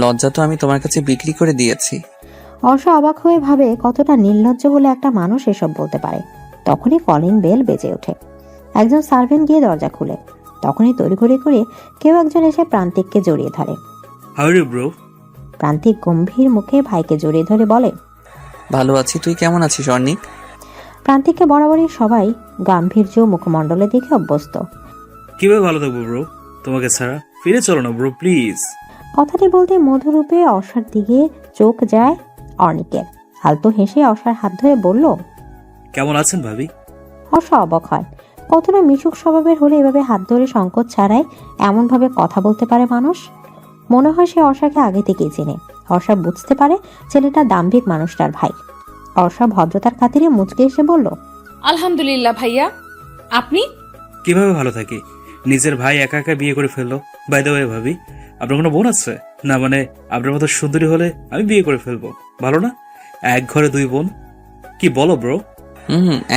লজ্জা তো আমি তোমার কাছে বিক্রি করে দিয়েছি। অর্ষা অবাক হয়ে ভাবে কতটা নির্লজ্জ বলে একটা মানুষ এসব বলতে পারে। তখনই কলিং বেল বেজে ওঠে। একজন সার্ভেন্ট গিয়ে দরজা খুলে। তখনই তড়িঘড়ি করে কেউ একজন এসে প্রান্তিককে জড়িয়ে ধরে। How are you bro? Prantik গম্ভীর মুখে ভাইকে জড়িয়ে ধরে বলে, ভালো আছি, তুই কেমন আছিস অর্ণিক? প্রান্তিককে বরাবরই সবাই গাম্ভীর্য মুখমণ্ডলে দেখে অভ্যস্ত। কিভাবে ভালো থাকবো ব্রো তোমাকে ছাড়া? ফিরে চলো না ব্রো প্লিজ। কথাটি বলতে মধুরূপে অর্ষার দিকে চোখ যায় অর্ণিকের। আলতো হেসে অর্ষার হাত ধরে বলল, কেমন আছেন ভাবি? অর্ষা অবাক হয়। কতটা মিশুক স্বভাবের হলে এভাবে হাত ধরে সংকোচ ছাড়াই এমনভাবে কথা বলতে পারে মানুষ। মনে হয় সে অর্ষাকে আগে থেকেই চেনে। অর্ষা বুঝতে পারে ছেলেটা দাম্ভিক মানুষটার ভাই। অর্ষা ভদ্রতার খাতিরে মুচকে এসে বলল, আলহামদুলিল্লাহ ভাইয়া, আপনি? কিভাবে ভালো থাকি? নিজের ভাই একা একা বিয়ে করে ফেললো। বাই দ্য ওয়ে ভাবি, আপনার কোনো বোন আছে? না মানে আপনার মতো সুন্দরী হলে আমি বিয়ে করে ফেলবো। ভালো না? এক ঘরে দুই বোন। কি বলো ব্রো?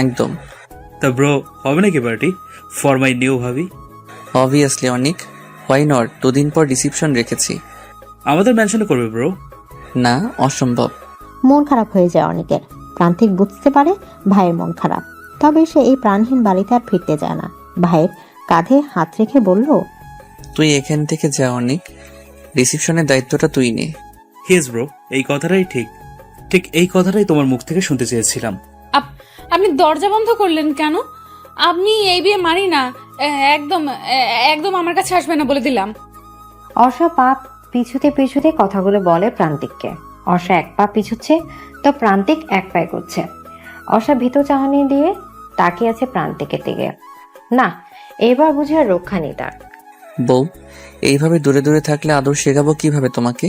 একদম। তা ব্রো, হবে নাকি party for my new bhabhi? Obviously Arnik, why not? দুদিন পর রিসিপশন রেখেছি। আমাদের মেনশনে করবে ব্রো? না, অসম্ভব। মন খারাপ হয়ে যায় অনেকের। প্রান্তিক বুঝতে পারে ভাইয়ের মন খারাপ, তবে সে এই প্রাণহীন বাড়িতে আর ফিরতে চায় না। ভাইয়ের কাঁধে হাত রেখে বলল, তুই এখান থেকে যা অর্ণিক, রিসিপশনের দায়িত্বটা তুই নে। হিয়েস ব্রো, এই কথাটাই ঠিক। ঠিক এই কথাটাই তোমার মুখ থেকে শুনতে চেয়েছিলাম। আপনি দরজা বন্ধ করলেন কেন? আপনি এই বিয়ে মানি না। একদম একদম আমার কাছে আসবে না বলে দিলাম। অর্ষা পা পিছুতে পিছুতে কথাগুলো বলে প্রান্তিককে। অর্ষা এক পা পিছুচ্ছে তো প্রান্তিক এক পায়ে করছে। অর্ষা ভীত চাহনি দিয়ে তাকিয়ে আছে প্রান্তিকের দিকে। না, এবার বুঝে আর রক্ষা নেই তার। বউ, এইভাবে দূরে দূরে থাকলে আদর শেখাবো কিভাবে তোমাকে?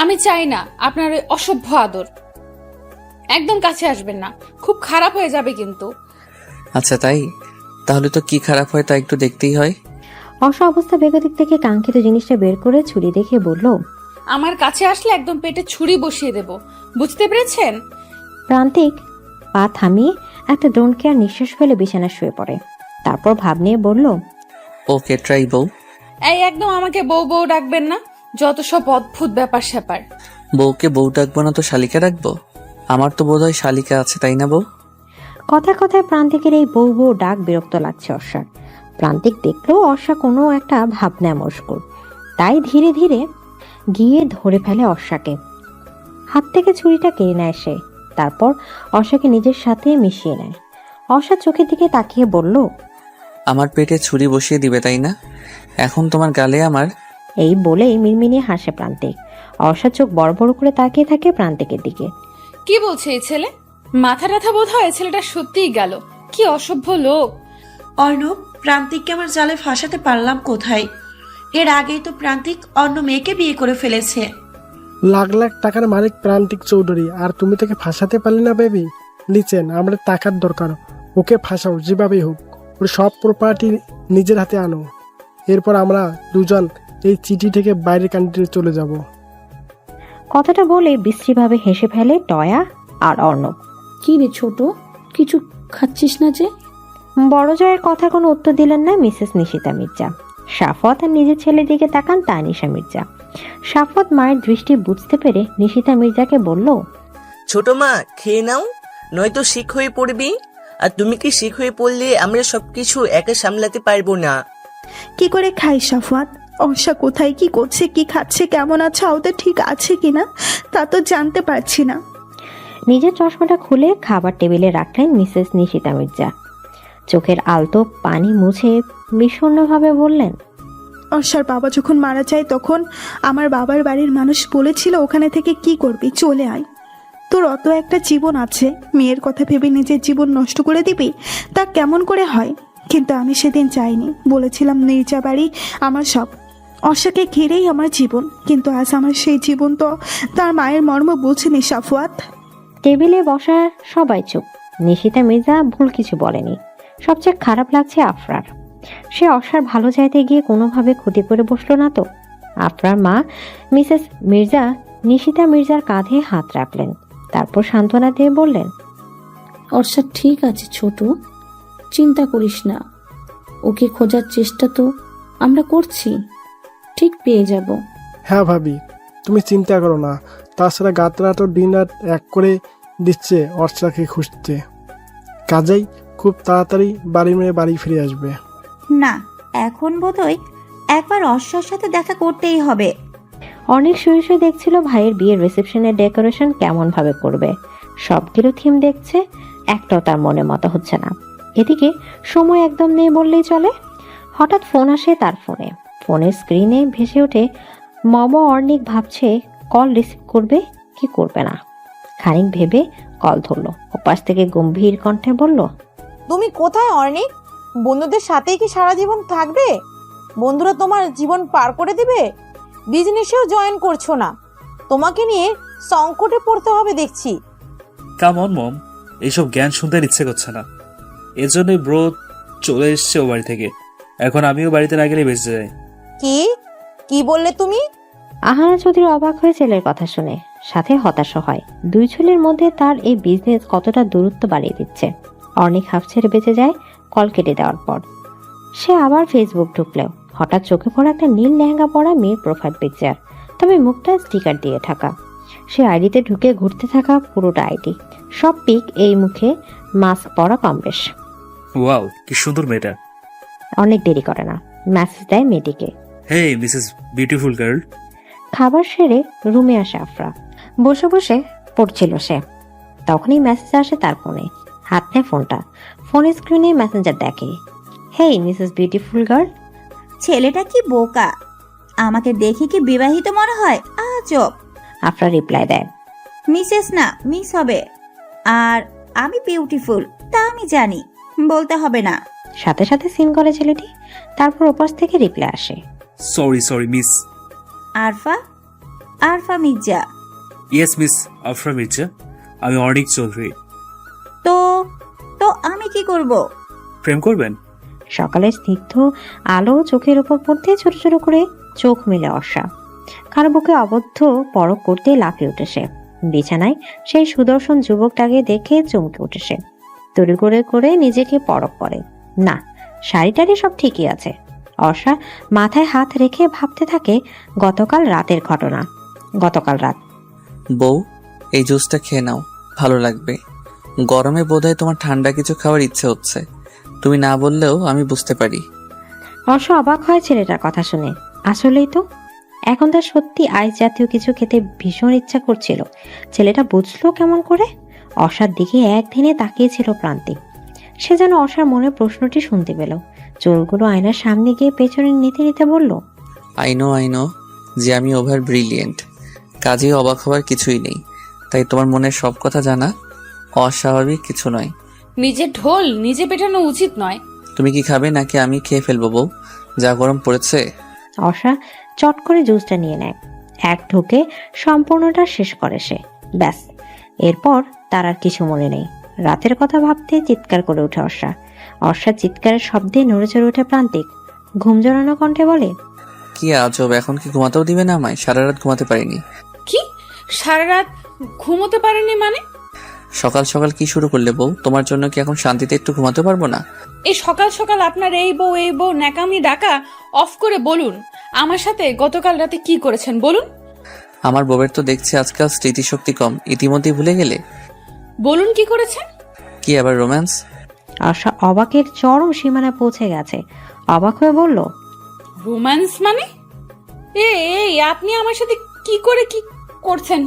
আমি চাই না আপনার ওই অসভ্য আদর। একদম কাছে আসবেন না, খুব খারাপ হয়ে যাবে কিন্তু। আচ্ছা তাই? তাহলে তো কি খারাপ হয় তা একটু দেখতেই হয়। অর্ষা অবস্থা বেগতিক থেকে কাঙ্ক্ষিত জিনিসটা বের করে ছুরি দেখে বলল, আমার কাছে আসলে একদম পেটে ছুরি বসিয়ে দেব, বুঝতে পেরেছেন? প্রান্তিক পা থামিয়ে একটা ডোন্ট কেয়ার নিঃশ্বাস ফেলে বিছানা শুয়ে পড়ে। তারপর ভাব নিয়ে বলল, ওকে ট্রাই বউ। এই একদম আমাকে বউ বউ ডাকবেন না, যত সব অদ্ভুত ব্যাপার স্যাপার। বউকে বউ ডাকবো না তো শালিকা ডাকবো? আমার তো বোধহয় শালিকা আছে, তাই না বউ? কথায় কথায় প্রান্তিকের এই বউ বউ ডাক বিরক্ত লাগছে অর্ষার। প্রান্তিক দেখলেও অর্ষা কোনো একটা ভাবনায় মশগুল, তাই ধীরে ধীরে গিয়ে ধরে ফেলে অর্ষাকে। হাত থেকে ছুরিটা কেড়ে নেয় সে। তারপর অর্ষাকে নিজের সাথে মিশিয়ে নেয়। অর্ষা চোখের দিকে তাকিয়ে বলল, আমার পেটে ছুরি বসিয়ে দিবে তাই না? এখন তোমার গালে আমার। এই বলেই মিনমিনিয়ে হাসে প্রান্তিক। অর্ষা চোখ বড় বড় করে তাকিয়ে থাকে প্রান্তিকের দিকে। কি বলছে এই ছেলে? মাথা ব্যথা বোধ হয় ছেলেটা সত্যিই গেল। কি অসভ্য লোক। অর্ণব, প্রান্তিককে আমার জালে ফাঁসাতে পারলাম কোথায়? এর আগেই তো প্রান্তিক অন্য মেয়েকে বিয়ে করে ফেলেছে। লাখ লাখ টাকার মালিক প্রান্তিক চৌধুরী, আর তুমি তাকে ফাঁসাতে পারলে না বেবি? লিচেন, আমরা টাকার দরকার, ওকে ফাঁসাও যেভাবেই হোক। ওর সব প্রপার্টি নিজের হাতে আনো, এরপর আমরা দুজন এই চিঠি থেকে বাইরের কান্ট্রিতে চলে যাব। কথাটা বলে বিশ্রীভাবে হেসে ফেলে টয়া আর অর্ণব। কি রে ছোট, কিছু খাচ্ছিস না যে? বড় জয়ের কথা কোনো উত্তর দিলেন না মিসেস নিশিতা মির্জা। সাফওয়াত আর নিজের ছেলের দিকে তাকান তানিশা মির্জা। সাফওয়াত মায়ের দৃষ্টি বুঝতে পেরে নিশিতা মির্জাকে বলল, ছোট মা খেয়ে নাও, নয়তো শিখ হয়ে পড়বি। আর তুমি কি শিখ হয়ে পড়লে আমরা সবকিছু একা সামলাতে পারবো না। কি করে খাই সাফওয়াত? অর্ষা কোথায়, কি করছে, কি খাচ্ছে, কেমন আছে, ওদের ঠিক আছে কিনা তা তো জানতে পারছি না। নিজের চশমাটা খুলে খাবার টেবিলে রাখলেন মিসেস নিশিতা মির্জা। চোখের আলতো পানি মুছে বিষণ্ণভাবে বললেন, অর্ষার বাবা যখন মারা যায় তখন আমার বাবার বাড়ির মানুষ বলেছিল, ওখানে থেকে কি করবি, চলে আয়। তোর অত একটা জীবন আছে, মেয়ের কথা ভেবে নিজের জীবন নষ্ট করে দিবি, তা কেমন করে হয়? কিন্তু আমি সেদিন চাইনি, বলেছিলাম নির্জা বাড়ি আমার সব, অর্ষাকে ঘিরেই আমার জীবন। কিন্তু আজ আমার সেই জীবন তো তার মায়ের মর্ম বুঝেনি সাফওয়াত। টেবিলে বসা সবাই চুপ। নিশিতা মির্জা ভুল কিছু বলেনি। সবচেয়ে খারাপ লাগছে আফরার। সে অর্ষার ভালো চাইতে গিয়ে কোনোভাবে ক্ষতি করে বসলো না তো। আফরার মা মিসেস মির্জা নিশিতা মির্জার কাঁধে হাত রাখলেন, তারপর সান্ত্বনা দিয়ে বললেন, অর্ষা ঠিক আছে ছোট, চিন্তা করিস না। ওকে খোঁজার চেষ্টা তো আমরা করছি, ঠিক পেয়ে যাব। হ্যাঁ ভাবি, তুমি চিন্তা করো না। তাছাড়া গাতরা তো দিন রাত এক করে দিচ্ছে অর্ষাকে খুঁজতে। কাজেই খুব তাড়াতাড়ি বাড়ি মেয়ে বাড়ি ফিরে আসবে। না, এখন বোধহয় একবার অর্ষার সাথে দেখা করতেই হবে। অনেক শুয়ে শুয়ে দেখছিল ভাইয়ের বিয়ের রিসেপশনের ডেকোরেশন কেমন ভাবে করবে। সবগুলো থিম দেখছে, একটাও তার মনে মতো হচ্ছে না। এদিকে সময় একদম নেই বললেই চলে। হঠাৎ ফোন আসে তার ফোনে। ফোনের স্ক্রিনে ভেসে ওঠে মম অর্ণিক। ভাবছে কল রিসিভ করবে কি করবে না। খানিক ভেবে কল ধরলো। ওপাশ থেকে গম্ভীর কণ্ঠে বলল, তুমি কোথায় অর্ণিক? বন্ধুদের সাথেই কি সারা জীবন থাকবে? বন্ধুরা তোমার জীবন পার করে দিবে? বিজনেসেও জয়েন করছো না, তোমাকে নিয়ে সংকটে পড়তে হবে দেখছি। কাম অন মম, এইসব জ্ঞান শুনতে আর ইচ্ছে করছে না। এর জন্যই ব্রো চলে এসছে ও বাড়ি থেকে। এখন আমিও বাড়িতে না গেলে বেঁচে যাই। কি কি বললে তুমি? আহানা চৌধুরী অবাক হয়ে ছেলের কথা শুনে, সাথে হতাশ হয়। দুই ছেলের মধ্যে তার এই বিজনেস কতটা দূরত্ব বাড়িয়ে দিচ্ছে। অর্ণিক হাফ ছেড়ে বেঁচে যায় কল কেটে দেওয়ার পর। সে আবার ফেসবুক ঢুকলেও হঠাৎ চোখে পড়া একটা নীল লেহেঙ্গা পরা মেয়ের প্রোফাইল পিকচার, তবে মুখটা স্টিকার দিয়ে থাকা। সে আইডিতে ঢুকে ঘুরতে থাকা পুরোটা আইডি, সব পিক এই মুখে মাস্ক পরা কম বেশ। ওয়াও, কি সুন্দর মেয়েটা। অনেক দেরি করে না, মেসেজ দেয় মেয়েটিকে, হে মিসেস বিউটিফুল গার্ল। খাবার সেরে রুমে আসে আফরা। বসে বসে পড়ছিল সে, তখনই মেসেজ আসে তার ফোনে। হাত নেয় ফোনটা, ফোনের স্ক্রিনে মেসেঞ্জার দেখে, হেই মিসেস বিউটিফুল গার্ল। ছেলেটা কি বোকা, আমাকে দেখে কি বিবাহিত মনে হয়? আজব। আফরা রিপ্লাই দেয়, মিসেস না মিস হবে। আর আমি বিউটিফুল তা আমি জানি, বলতে হবে না। সাথে সাথে সিন করে ছেলেটি। তারপর ওপাশ থেকে রিপ্লাই আসে, sorry miss. Arfa Arfa Mirza. Yes miss Afra Mirza, আমি অর্ণিক চৌধুরী। তো তো আমি কি করব? প্রেম করবেন? সকালের স্নিগ্ধ আলো চোখের উপর পড়তে ছোট ছোট করে চোখ মেলে অর্ষা। কারো বুকে অবদ্ধ পরক করতে লাফিয়ে উঠেছে। বিছানায় সেই সুদর্শন যুবকটাকে দেখে চমকে উঠেছে। তড়ি করে করে নিজেকে পরক করে। না, শাড়ি টাড়ি সব ঠিকই আছে। অর্ষা মাথায় হাত রেখে ভাবতে থাকে গতকাল রাতের ঘটনা। গতকাল রাত। বউ, এই জুসটা খেয়ে নাও, ভালো লাগবে। গরমে বোধহয় তোমার ঠান্ডা কিছু খাওয়ার ইচ্ছে হচ্ছে, তুমি না বললেও আমি বুঝতে পারি। অর্ষা অবাক হয় ছেলেটার কথা শুনে। আসলেই তো, এখন তার সত্যি আইস জাতীয় কিছু খেতে ভীষণ ইচ্ছা করছিল। ছেলেটা বুঝলো কেমন করে? অর্ষার দিকে একদিনে তাকিয়েছিল প্রান্তিক। সে যেন অর্ষার মনে প্রশ্নটি শুনতে পেল। চুলগুলো আয়নার সামনে গিয়ে পেছনে নিতে নিতে বলল, আই নো যে আমি ওভার ব্রিলিয়েন্ট, কাজেই অবাক হওয়ার কিছুই নেই। তাই তোমার মনের সব কথা জানা অস্বাভাবিক কিছু নয়। নিজের ঢোল নিজে পেটানো উচিত নয়। তুমি কি খাবে নাকি আমি খেয়ে ফেলবো বউ? যা গরম পড়েছে। অর্ষা চট করে জুসটা নিয়ে নেয়। এক ঢুকে সম্পূর্ণটা শেষ করে সে। ব্যাস, এরপর তার আর কিছু মনে নেই। রাতের কথা ভাবতে চিৎকার করে ওঠে অর্ষা। অর্ষার চিৎকারের শব্দে নড়ে চড়ে ওঠে প্রান্তিক। ঘুম জড়ানো কণ্ঠে বলে, কি আজব, এখন কি ঘুমাতেও দিবে না আমায়? সারা রাত ঘুমাতে পারিনি। কি সারা রাত ঘুমোতে পারেনি মানে? সকাল সকাল কি শুরু করলে বউ? তোমার জন্য কি এখন শান্তিতে একটু ঘুমাতে পারবো না? এই সকাল সকাল আপনার এই বউ ন্যাকামি ডাকা অফ করে বলুন, আমার সাথে গতকাল রাতে কি করেছেন বলুন। আমার বউয়ের তো দেখছি আজকাল স্মৃতিশক্তি কম, ইতিমধ্যেই ভুলে গেলে? বলুন কি করেছেন। কি আবার রোম্যান্স? আশা অবাকের চরম সীমানায় পৌঁছে গেছে। অবাক হয়ে বলল, রোম্যান্স মানে? এই আপনি আমার সাথে কি করে কি করছেন?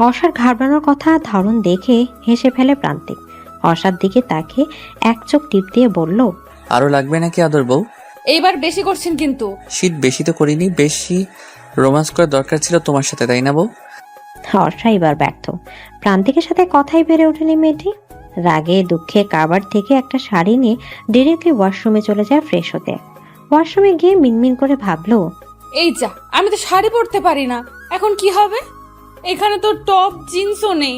অর্ষার ঘাবড়ানোর কথা ধরন দেখে হেসে ফেলে প্রান্তিক। অর্ষার দিকে তাকে এক চোখ টিপ দিয়ে বলল, আরো লাগবে নাকি আদর বউ? এইবার বেশি করছেন কিন্তু। শীত বেশি তো করিনি, বেশি রোমান্স করার দরকার ছিল তোমার সাথে, তাই না বউ? অর্ষা এবার ব্যর্থ। প্রান্তিকের সাথে কথাই বেড়ে ওঠেনি মেয়েটি। রাগে দুঃখে কাবার থেকে একটা শাড়ি নিয়ে ডিরেক্টলি ওয়াশরুমে চলে যায় ফ্রেশ হতে। ওয়াশরুমে গিয়ে মিনমিন করে ভাবলো, এই যা, আমি তো শাড়ি পরতে পারি না, এখন কি হবে? এখানে তো টপ জিন্সও নেই।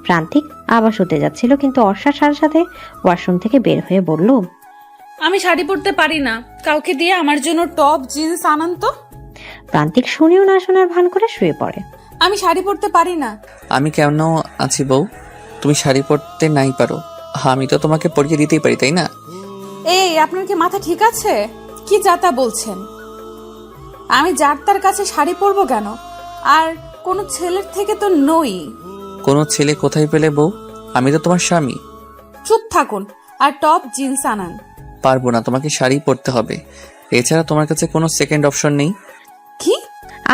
প্রান্তিক আবার শুতে যাচ্ছিল, কিন্তু অর্ষার সাথে সাথে ওয়াশরুম থেকে বের হয়ে বলল, আমি শাড়ি পরতে পারি না, কাউকে দিয়ে আমার জন্য টপ জিন্স আনান তো। প্রান্তিক শুনেও না শোনার ভান করে শুয়ে পড়ে। আমি শাড়ি পরতে পারি না। আমি কেন আছি বউ? তুমি শাড়ি পরতে নাই পারো, আমি তো তোমাকে পরিয়ে দিতেই পারি, তাই না? এই, আপনার কি মাথা ঠিক আছে? কি যাতা বলছেন? আমি যার তার কাছে শাড়ি পরবো কেন? আর কোনো ছেলের থেকে তো নই। কোনো ছেলে কোথায় পেলে বউ? আমি তো তোমার স্বামী। চুপ থাকুন আর টপ জিন্স আনান। পারবো না, তোমাকে শাড়ি পরতে হবে। এছাড়া তোমার কাছে কোনো সেকেন্ড অপশন নেই? কি?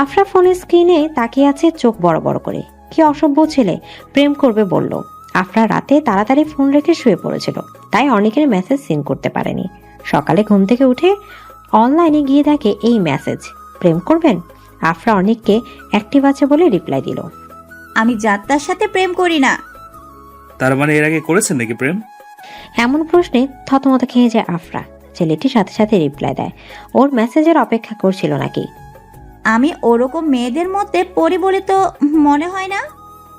আফরা ফোনের স্ক্রিনে তাকিয়ে আছে চোখ বড় বড় করে। কি অসভ্য ছেলে, প্রেম করবে বলল। আফরা রাতে তাড়াতাড়ি ফোন রেখে শুয়ে পড়েছিল, তাই অনেকের মেসেজ সিন করতে পারেনি। সকালে ঘুম থেকে উঠে অনলাইনে গিয়ে দেখে এই মেসেজ, প্রেম করবেন? আফরা অনেককে অ্যাক্টিভ আছে বলে রিপ্লাই দিল, আমি যাত্রার সাথে প্রেম করি না। তার মানে এর আগে করেছেন নাকি প্রেম? এমন প্রশ্নে থতমত খেয়ে যায় আফরা। ছেলেটি সাথে সাথে রিপ্লাই দেয়, ওর মেসেজের অপেক্ষা করছিল নাকি। আমি ওরকম মেয়েদের মধ্যে পড়ি বলে তো মনে হয় না।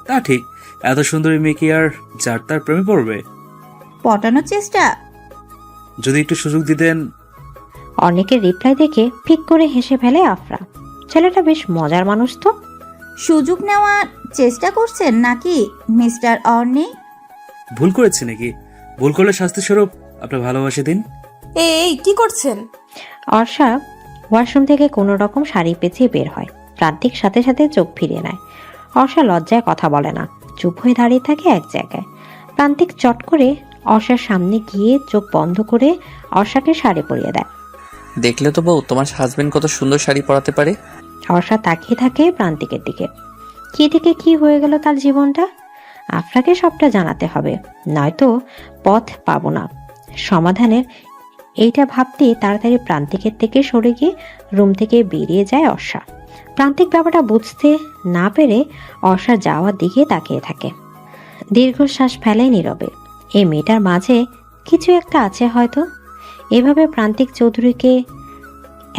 তা ঠিক, এত সুন্দরী মেয়ে কি আর যার তার প্রেমে পড়বে? পটানোর চেষ্টা। যদি একটু সুযোগ দিতেন। অনেকের রিপ্লাই দেখে ফিক করে হেসে ফেলে আফরা। ছেলেটা বেশ মজার মানুষ তো। সুযোগ নেওয়ার চেষ্টা করছেন নাকি মিস্টার অর্নি? ভুল করেছি নাকি? ভুল করলে শাস্তি স্বরূপ আপনার ভালোবাসে দিন। এই কি করছেন? অর্ষা ওয়াশরুম থেকে কোনো রকম শাড়ি পেঁচিয়ে বের হয়। প্রান্তিক সাথে সাথে চোখ ফিরিয়ে নেয়। অর্ষা লজ্জায় কথা বলে না, চুপ হয়ে দাঁড়িয়ে থাকে এক জায়গায়। প্রান্তিক চট করে অর্ষার সামনে গিয়ে চোখ বন্ধ করে অর্ষাকে শাড়ি পরিয়ে দেয়। দেখলে তো বউ, তোমার হাজবেন্ড কত সুন্দর শাড়ি পরাতে পারে। অর্ষা তাকিয়ে থাকে প্রান্তিকের দিকে। কি থেকে কি হয়ে গেল তার জীবনটা? আফরাকে সবটা জানাতে হবে, নয়তো পথ পাবো না সমাধানের। এইটা ভাবতে তাড়াতাড়ি প্রান্তিকের থেকে সরে গিয়ে রুম থেকে বেরিয়ে যায় অর্ষা। প্রান্তিক ব্যাপারটা বুঝতে না পেরে অর্ষা যাওয়ার দিকে তাকিয়ে থাকে। দীর্ঘশ্বাস ফেলে নীরবে। এই মেয়েটার মাঝে কিছু একটা আছে হয়তো। এভাবে প্রান্তিক চৌধুরীকে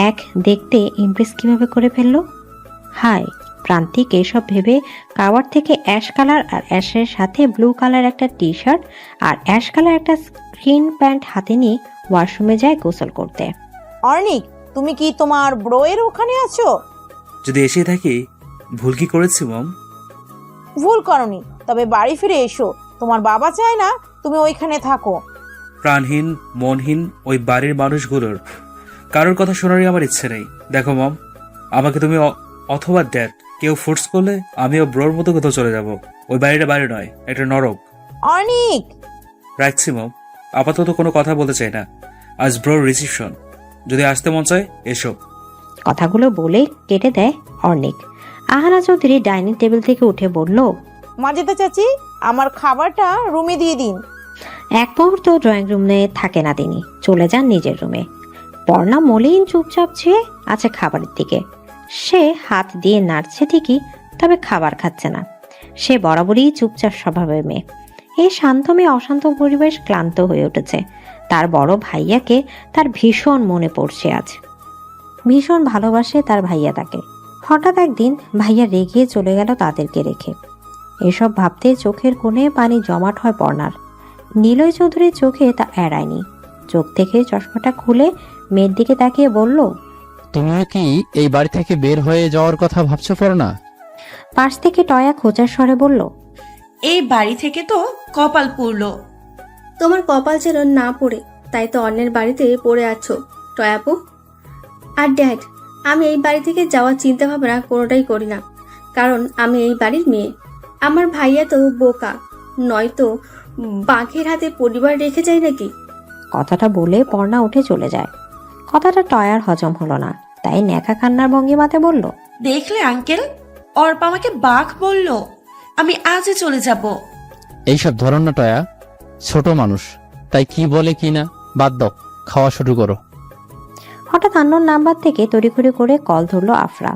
এক দেখতে ইমপ্রেস কিভাবে করে ফেললো? হায়, প্রান্তিক এসব ভেবে কাওয়ার থেকে অ্যাশ কালার আর অ্যাশের সাথে ব্লু কালার একটা টি শার্ট আর অ্যাশ কালার একটা স্ক্রিন প্যান্ট হাতে নিয়ে ওয়াশরুমে যায় গোসল করতে। অর্নিক, তুমি কি তোমার ব্রোয়ের ওখানে আছো? যদি এসে থাকি, ভুল কি করেছি মম? ভুল করনি, তবে বাড়ি ফিরে এসো। তোমার বাবা চায় না তুমি ওইখানে থাকো। প্রাণহীন মনহীন ওই বাড়ির মানুষগুলোর কারোর কথা শোনারই আমার ইচ্ছে নেই। দেখো মম, আমাকে তুমি অথবা ড্যাড কেউ ফোর্স করলে আমিও ব্রোর মতো কোথাও চলে যাব। ওই বাড়িটা বাড়ি নয়, এটা নরক। অর্নিক, রাখছি মম, আপাতত কোনো কথা বলতে চাই না। আজ ব্রোর রিসিপশন, যদি আসতে মন চায় এসো। কথাগুলো বলে কেটে দেয় অর্নিক। আহানা চৌধুরী ডাইনিং টেবিল থেকে উঠে বলল, মাজেদা চাচি, আমার খাবারটা রুমে দিয়ে দিন। এক মুহূর্ত ড্রয়িং রুমে থাকে না তিনি, চলে যান নিজের রুমে। পর্ণা মলিন চুপচাপ চেয়ে আছে খাবারের দিকে। সে হাত দিয়ে নাড়ছে ঠিকই, তবে খাবার খাচ্ছে না। সে বরাবরই চুপচাপ স্বভাবের মেয়ে। এই শান্ত মেয়ে অশান্ত পরিবেশ ক্লান্ত হয়ে উঠেছে। তার বড় ভাইয়াকে তার ভীষণ মনে পড়ছে আজ। ভীষণ ভালোবাসে তার ভাইয়া তাকে। হঠাৎ একদিন ভাইয়া রেগে চলে গেল তাদেরকে রেখে। এসব ভাবতে চোখের কোণে পানি জমাট হয় পর্ণার। নিলয় চৌধুরীর চোখে তা এড়ায়নি। চোখ থেকে চশমাটা খুলে মেয়ের দিকে তাকিয়ে বলল, তুমিও কি এই বাড়ি থেকে বের হয়ে যাওয়ার কথা ভাবছো পড়না? পাশ থেকে টয়া খোঁচার স্বরে বলল, এই বাড়ি থেকে তো কপাল পুড়লো। তোমার কপাল যেন না পড়ে, তাই তো অন্যের বাড়িতে পড়ে আছো টয়াপু। আর ড্যাড, আমি এই বাড়ি থেকে যাওয়ার চিন্তা ভাবনা কোনোটাই করি না, কারণ আমি এই বাড়ির মেয়ে। আমার ভাইয়া তো বোকা, নয়তো বাঘের হাতে পরিবার রেখে যায় নাকি। কথাটা বলে পর্ণা উঠে চলে যায়। কথাটা টয়ার হজম হলো না, তাই ন্যাকা কান্নার ভঙ্গিমাতে বলল, দেখলে আঙ্কেল, অর্পা আমাকে বাঘ বলল। আমি আজই চলে যাব। এইসব ধরন না টয়া, ছোট মানুষ, তাই কি বলে কি না বাদ দাও, খাওয়া শুরু করো। হঠাৎ আননোন নাম্বার থেকে তড়িঘড়ি করে কল ধরলো আফরা।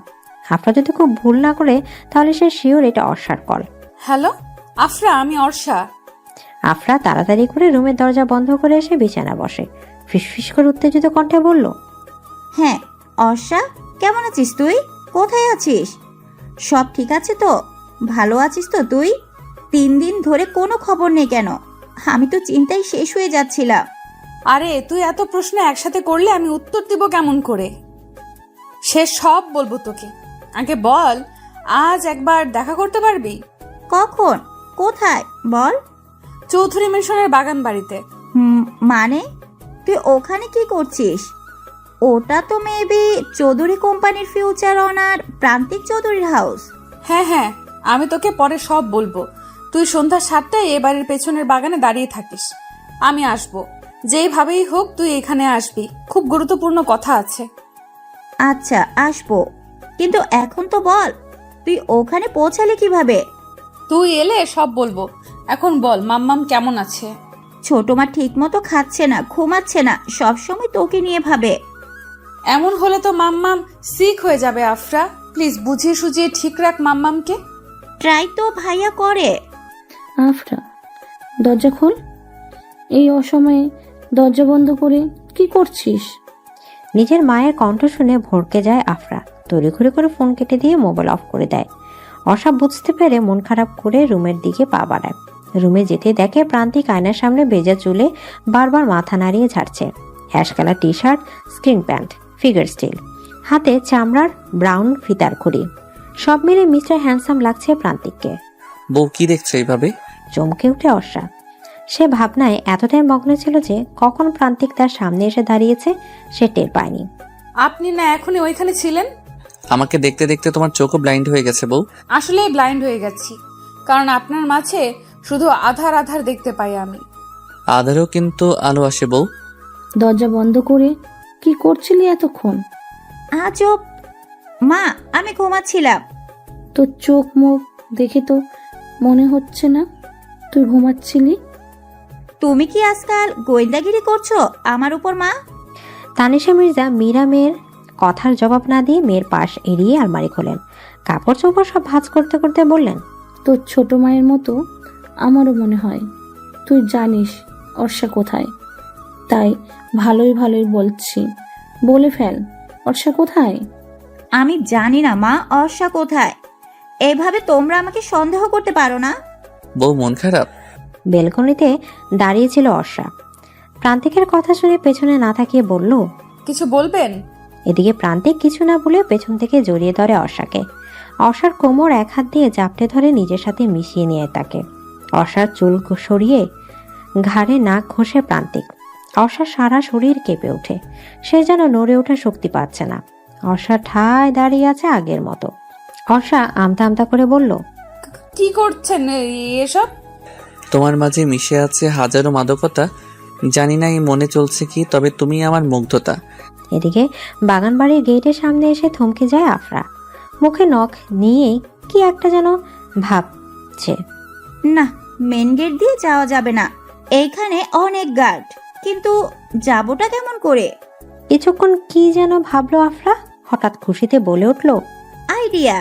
আফরা যদি খুব ভুল না করে তাহলে সে শিওর এটা অর্ষার কল। হ্যালো আফরা, আমি অর্ষা। আফরা তাড়াতাড়ি করে রুমের দরজা বন্ধ করে এসে বিছানা বসে। ফিসফিস করে উত্তেজিত কণ্ঠে বলল, হ্যাঁ অর্ষা, কেমন আছিস তুই? কোথায় আছিস? সব ঠিক আছে তো? ভালো আছিস তো তুই? 3 দিন ধরে কোনো খবর নেই কেন? আমি তো চিন্তায় শেষ হয়ে যাচ্ছিলাম। আরে তুই এত প্রশ্ন একসাথে করলে আমি উত্তর দিব কেমন করে? সে সব বলবো তোকে। আগে বল, আজ একবার দেখা করতে পারবি? কখন? কোথায় বল? চৌধুরী মিশনের বাগান বাড়িতে। মানে তুই ওখানে কি করছিস? ওটা তো মেবি চৌধুরী কোম্পানির ফিউচার অনার প্রান্তিক চৌধুরীর হাউস। হ্যাঁ হ্যাঁ, আমি তোকে পরে সব বলবো। তুই সন্ধ্যা 7টায় এ বাড়ির পেছনের বাগানে দাঁড়িয়ে থাকিস, আমি আসবো। যেইভাবেই হোক তুই এখানে আসবি, খুব গুরুত্বপূর্ণ কথা আছে। আচ্ছা আসবো, কিন্তু এখন তো বল তুই ওখানে পৌঁছালে কিভাবে? তুই এলে সব বলবো। এখন বল, মাম্মাম কেমন আছে? ছোট মা ঠিক মতো খাচ্ছে না, ঘুমাচ্ছে না, সবসময় তোকে নিয়ে ভাবে। এমন হলে তো মাম্মাম সিক হয়ে যাবে আফরা। প্লিজ বুঝিয়ে সুঝিয়ে ঠিক রাখ মাম্মামকে। ট্রাই তো ভাইয়া করে। আফরা, দরজা খোল। এই অসময়ে দরজা বন্ধ করে কি করছিস? নিজের মায়ের কণ্ঠ শুনে ভড়কে যায় আফরা। তড়িঘড়ি করে ফোন কেটে দিয়ে মোবাইল অফ করে দেয়। অর্ষা বুঝতে পেরে মন খারাপ করে রুমের দিকে পা বাড়ায়। রুমে যেতে দেখে প্রান্তিক আয়নার সামনে ভেজা চুলে বারবার মাথা নাড়িয়ে ঝাড়ছে। Ash colour T shirt, screen pant, figure still, হাতে চামড়ার ব্রাউন ফিতার খুঁড়ি। সব মিলে মিস্টার হ্যান্ডসাম লাগছে প্রান্তিককে। বউ কি দেখছে এইভাবে? চমকে উঠে অর্ষা। সে ভাবনায় এতটাই মগ্ন ছিল যে কখন প্রান্তিক তার সামনে এসে দাঁড়িয়েছে সে টের পায়নি। আপনি না এখনই ওইখানে ছিলেন? আমাকে দেখতে দেখতে তোমার চোখও ব্লাইন্ড হয়ে গেছে বউ। আসলেই ব্লাইন্ড হয়ে গেছি, কারণ আপনার মাঝে শুধু আধার আধার দেখতে পাই আমি। আধারও কিন্তু আলো আসে বউ। দরজা বন্ধ করে কি করছিলি এতক্ষণ? আজব মা, আমি ঘুমাচ্ছিলাম। তোর চোখ মুখ দেখে তো মনে হচ্ছে না তুই ঘুমাচ্ছিলি। তুমি কি আজকাল গোয়েন্দাগিরি করছো আমার উপর মা? তানিশা মির্জা মীরা মেয়ের কথার জবাব না দিয়ে মেয়ের পাশ এড়িয়ে আলমারি খোলেন। কাপড় চোপড় সব ভাঁজ করতে করতে বললেন, তোর ছোট মায়ের মতো আমারও মনে হয়। তুই জানিস অর্ষা কোথায়, তাই ভালোই ভালোই বলছি, বলে ফেল, অর্ষা কোথায়? আমি জানি না মা অর্ষা কোথায়। এইভাবে তোমরা আমাকে সন্দেহ করতে পারো না। বউ মন খারাপ? বেলকনিতে দাঁড়িয়েছিল অর্ষা। প্রান্তিকের কথা শুনে পেছনে না তাকিয়ে বলল, কিছু বলবেন? এদিকে প্রান্তিক কিছু না বলে পেছন থেকে জড়িয়ে ধরে অর্ষাকে। অর্ষার কোমর এক হাত দিয়ে জাপটে ধরে নিজের সাথে মিশিয়ে নিয়ে তাকে। অর্ষার চুল সরিয়ে ঘাড়ে নাক ঘষে প্রান্তিক। অর্ষার সারা শরীর কেঁপে ওঠে। সে যেন নড়ে ওঠার শক্তি পাচ্ছে না। অর্ষা ঠায় দাঁড়িয়ে আছে আগের মতো। অর্ষা আমতা আমতা করে বলল, কি করছেন এসব? তোমার মাঝে মিশে আছে হাজারো মাদকতা, জানি না এই মনে চলছে কি, তবে তুমি আমার মুগ্ধতা। এদিকে বাগানবাড়ির গেটের সামনে এসে থমকে যায় আফরা। মুখে নখ নিয়েই কি একটা যেন ভাবছে। না, মেন গেট দিয়ে যাওয়া যাবে না, এইখানে অনেক গার্ড, কিন্তু যাবোটা কেমন করে? কিছুক্ষণ কি যেন ভাবলো আফরা, হঠাৎ খুশিতে বলে উঠল, আইডিয়া!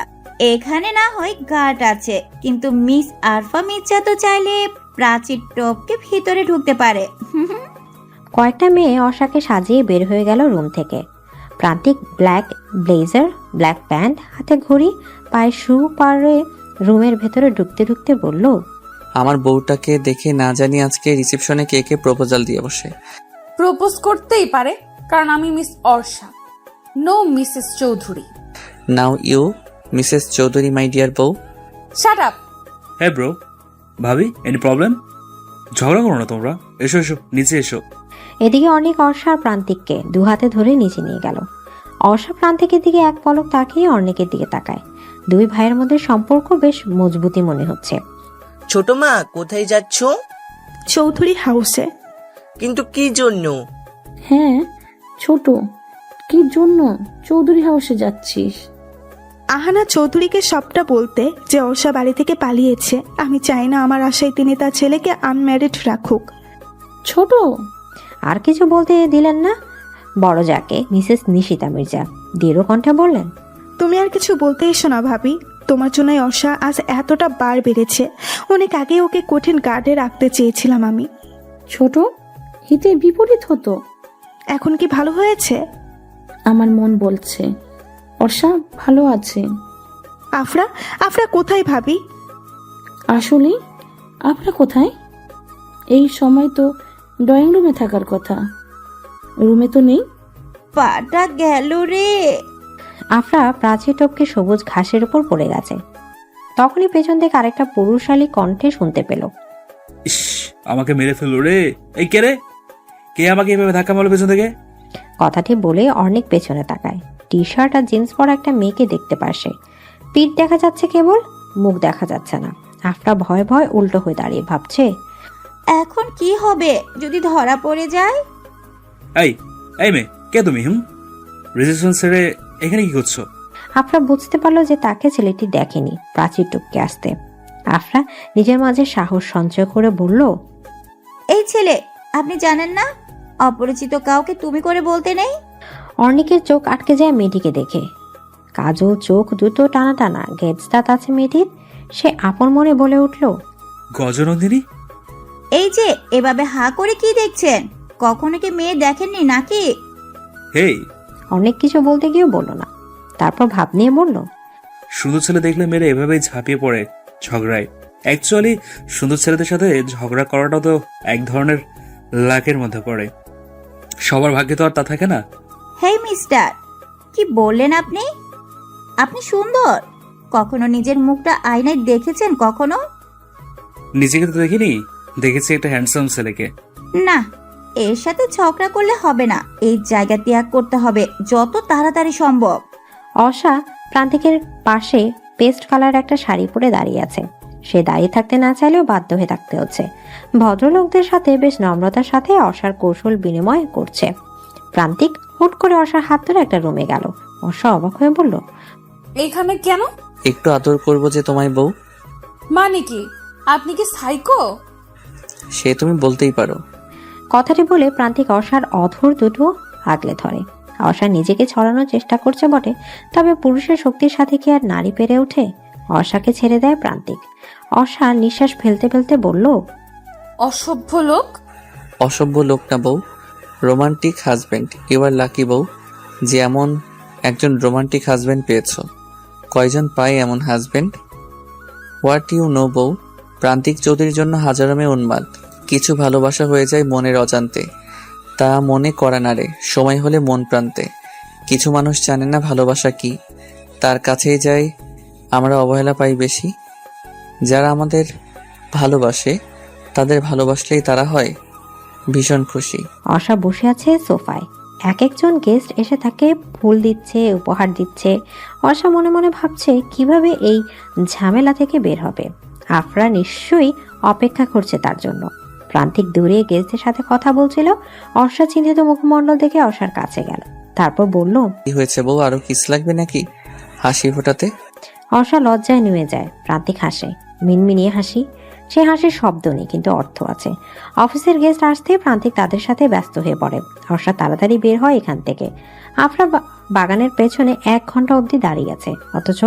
এখানে না হয় গার্ড আছে, কিন্তু মিস আরফা মির্জা তো চাইলে প্রাচীর টপকে ভিতরে ঢুকতে পারে। কয়েকটা মেয়ে অর্ষাকে সাজিয়ে বের হয়ে গেল রুম থেকে। প্রান্তিক ব্ল্যাক ব্লেজার, ব্ল্যাক প্যান্ট, হাতে ঘড়ি, পায়ে শু পরে রুমের ভেতরে ঢুকতে ঢুকতে বলল, আমার বউটাকে দেখে না জানি আজকে রিসেপশনে কে কে প্রপোজাল দিয়ে বসে। প্রপোজ করতেই পারে, কারণ আমি miss Arsha, no Mrs Chowdhury. Now you Mrs Chowdhury my dear বউ। Shut up. হ্যাঁ ব্রো, ভাবি, এনি প্রবলেম? ঝগড়া করো না তোমরা, এসো এসো নিচে এসো। এদিকে অনেক অর্ষা আর প্রান্তিককে দু হাতে ধরে নিচে নিয়ে গেল। অর্ষা প্রান্তিকের দিকে এক পলক তাকিয়ে অর্ণিকের দিকে তাকায়। দুই ভাইয়ের মধ্যে সম্পর্ক বেশ মজবুতি মনে হচ্ছে। ছোট মা কোথায় যাচ্ছ? চৌধুরী হাউসে। কিন্তু কি জন্য? হ্যাঁ ছোট, কি জন্য চৌধুরী হাউসে যাচ্ছিস? আহানা চৌধুরীকে সবটা বলতে যে অর্ষা বাড়ি থেকে পালিয়েছে। আমি চাই না আমার আশায় তিনি তার ছেলেকে আনম্যারিড রাখুক। ছোট আর কিছু বলতে দিলেন না বড় যাকে মিসেস নিশিতা মির্জা দৃঢ় কণ্ঠে বললেন, তুমি আর কিছু বলতে এসো না ভাবি। তোমার জন্যই অর্ষা আজ এতটা বার বেড়েছে। অনেক আগে ওকে কঠিন গার্ডে রাখতে চেয়েছিলাম আমি। ছোট হিতে বিপরীত হতো। এখন কি ভালো হয়েছে? আমার মন বলছে অর্ষা ভালো আছে। আফরা, আফরা কোথায় ভাবি? আসলে আপনার কোথায়? এই সময় তো ড্রয়িং রুমে থাকার কথা, রুমে তো নেই। পাটা গেল রে। আফরা প্রাচীর টপকে সবুজ ঘাসের উপর পড়ে গেছে। তখনই পেছন থেকে আরেকটা পুরুষালী কণ্ঠে শুনতে পেল, ইস, আমাকে মেরে ফেললো রে। এই কে রে? কে আমাকে এভাবে ধাক্কা মারলো পেছন থেকে? কথাটি বলে অনেক পেছনে তাকায়। টি শার্ট আর জিন্স পরা একটা মেয়েকে দেখতে পারছে। পিঠ দেখা যাচ্ছে কেবল, মুখ দেখা যাচ্ছে না। আফরা ভয় ভয় উল্টো হয়ে দাঁড়িয়ে ভাবছে, এখন কি হবে যদি ধরা পড়ে যায়? এই এই মেয়ে, কে তুমি? রেজিস্ট্রেশন ছেড়ে এখানে কি করছো? আফরা বুঝতে পারলো যে তাকে ছেলেটি দেখেনি প্রাচীর টপকে আসতে। আফরা নিজের মাঝে সাহস সঞ্চয় করে বলল, এই ছেলে, আপনি জানেন না অপরিচিত কাউকে তুমি করে বলতে নেই। অর্ণিকের চোখ আটকে যায় মেয়েটিকে দেখে। কাজল চোখ দুটো টানা টানা, গেজ দাঁত আছে মেয়েটির। সে আপন মনে বলে উঠল, গজনন্দিনী। এই যে এভাবে হা করে কি দেখছেন? কখনো কি মেয়ে দেখেননি নাকি? হেই, অনেক কিছু বলতে গিয়েও বলল না। তারপর ভাব নিয়ে বলল, সুন্দর ছেলে দেখলে মেরে এভাবেই ঝাঁপিয়ে পড়ে ঝগড়ায়। অ্যাকচুয়ালি সুন্দর ছেলেদের সাথে ঝগড়া করাটা তো এক ধরনের লাকের মধ্যে পড়ে। সবার ভাগ্যে তো আর তা থাকে না। হেই মিস্টার, কি বললেন আপনি? আপনি সুন্দর? কখনো নিজের মুখটা আয়নায় দেখেছেন কখনো? নিজেকে তো দেখিনি, দেখেছি একটা হ্যান্ডসাম ছেলেকে। না, এর সাথে ঝগড়া করলে হবে না। এই জায়গা ত্যাগ করতে হবে যত তাড়াতাড়ি সম্ভব। অর্ষা প্রান্তিকের পাশে পেস্ট কালার একটা শাড়ি পরে দাঁড়িয়ে আছে। সে দাঁড়িয়ে থাকতে না চাইলেও বাধ্য হয়ে থাকতে হচ্ছে। ভদ্রলোকদের সাথে বেশ নম্রতার সাথে অর্ষার কৌশল বিনিময় করছে। প্রান্তিক হুট করে অর্ষার হাত ধরে একটা রুমে গেল। অর্ষা অবাক হয়ে বলল, এইখানে কেন? একটু আদর করবো যে তোমায় বউ। মানে কি? আপনি কি সাইকো? সে তুমি বলতেই পারো। কথাটি বলে প্রান্তিক অর্ষার অধর দুটো আগলে ধরে। অর্ষা নিজেকে ছড়ানোর চেষ্টা করছে বটে, তবে পুরুষের শক্তির সাথে কি আর নারী পেরে ওঠে? অর্ষাকে ছেড়ে দেয় প্রান্তিক। অর্ষা নিঃশ্বাস ফেলতে ফেলতে বলল, অসভ্য লোক। অসভ্য লোক না বউ, রোমান্টিক হাজবেন্ড। এবার লাকি বউ যে এমন একজন রোমান্টিক হাজবেন্ড পেয়েছো। কয়জন পায় এমন হাজবেন্ড? হোয়াট ইউ নো বউ, প্রান্তিক চৌধুরীর জন্য হাজারো মেয়ে উন্মাদ। কিছু ভালোবাসা হয়ে যায় মনের অজান্তে, তা মনে করা না রে, সময় হলে মন প্রান্তে। কিছু মানুষ জানে না ভালোবাসা কি, তার কাছেই যায় আমরা অবহেলা পাই বেশি। যারা আমাদের ভালোবাসে তাদের ভালোবাসলেই তারা হয় ভীষণ খুশি। অর্ষা বসে আছে সোফায়। এক একজন গেস্ট এসে তাকে ফুল দিচ্ছে, উপহার দিচ্ছে। অর্ষা মনে মনে ভাবছে কিভাবে এই ঝামেলা থেকে বের হবে। আফরা নিশ্চয়ই অপেক্ষা করছে তার জন্য। প্রান্তিক দূরে গেস্টদের সাথে কথা বলছিল। অর্ষা চিন্তিত মুখমণ্ডল দেখে অর্ষার কাছে গেল। তারপর বলল, কি হয়েছে বউ, আরো কিস লাগবে নাকি হাসি ফোটাতে? অর্ষা লজ্জায় নুয়ে যায়। প্রান্তিক হাসে, মিনমিনিয়ে হাসি। সে হাসির শব্দ নেই, কিন্তু অর্থ আছে। অফিসের গেস্ট আসতে প্রান্তিক তাদের সাথে ব্যস্ত হয়ে পড়ে। অর্ষা তাড়াতাড়ি বের হয় এখান থেকে। আফরা বাগানের পেছনে 1 ঘন্টা অবধি দাঁড়িয়ে আছে, অথচ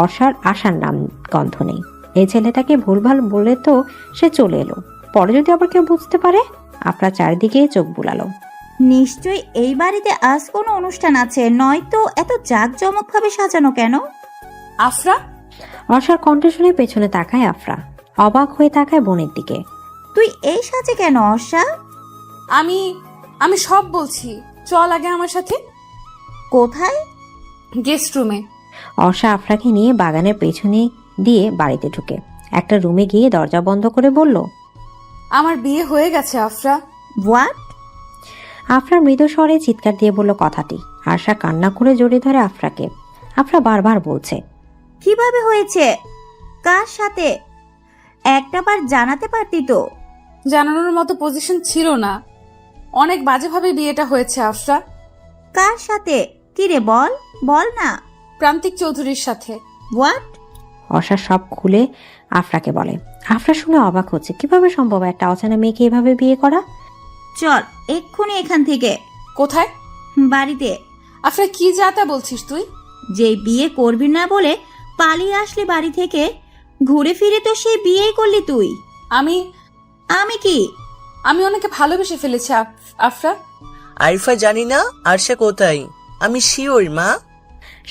অর্ষার আসার নাম গন্ধ নেই। এই ছেলেটাকে ভুলভাল বলে তো সে চলে এলো, পরে যদি আবার কেউ বুঝতে পারে। আফরা চারিদিকে চোখ বুলালো। নিশ্চয়ই এই বাড়িতে আজ কোনো অনুষ্ঠান আছে, নয়তো এত জাঁকজমক ভাবে সাজানো কেন? আফরা? অর্ষার কণ্ঠ শুনে পেছনে তাকায় আফরা। অবাক হয়ে তাকায় বোনের দিকে। তুই এই সাজে কেন অর্ষা? আমি সব বলছি, চল আগে আমার সাথে। কোথায়? গেস্ট রুমে। অর্ষা আফরাকে নিয়ে বাগানের পেছনে দিয়ে বাড়িতে ঢুকে একটা রুমে গিয়ে দরজা বন্ধ করে বলল, আমার বিয়ে হয়ে গেছে আফরা। হোয়াট? আফরা মৃদু স্বরে চিৎকার দিয়ে বলল কথাটি। আশা কান্না করে জড়িয়ে ধরে আফরাকে। আফরা বারবার বলছে, কিভাবে হয়েছে, কার সাথে? একটা বার জানাতে পারতি তো। জানানোর মতো পজিশন ছিল না, অনেক বাজেভাবে বিয়েটা হয়েছে আফরা। কার সাথে? কি রে বল, বল না। প্রান্তিক চৌধুরীর সাথে। হোয়াট? অর্ষা সব খুলে আফরাকে বলে। আফরা শুনে অবাক হচ্ছে, কিভাবে সম্ভব একটা অচেনা মেয়েকে এভাবে বিয়ে করা। চল এক্ষুনি এখান থেকে। কোথায়? বাড়িতে। আফরা কি যাতা বলছিস তুই? যে বিয়ে করবি না বলে পালিয়ে আসলি বাড়ি থেকে, ঘুরে ফিরে তো সেই বিয়েই করলি তুই। আমি কি? আমি ওনাকে ভালোবেসে ফেলেছি আফরা। আরিফা জানি না আরশা কোথায়, আমি শিওর মা।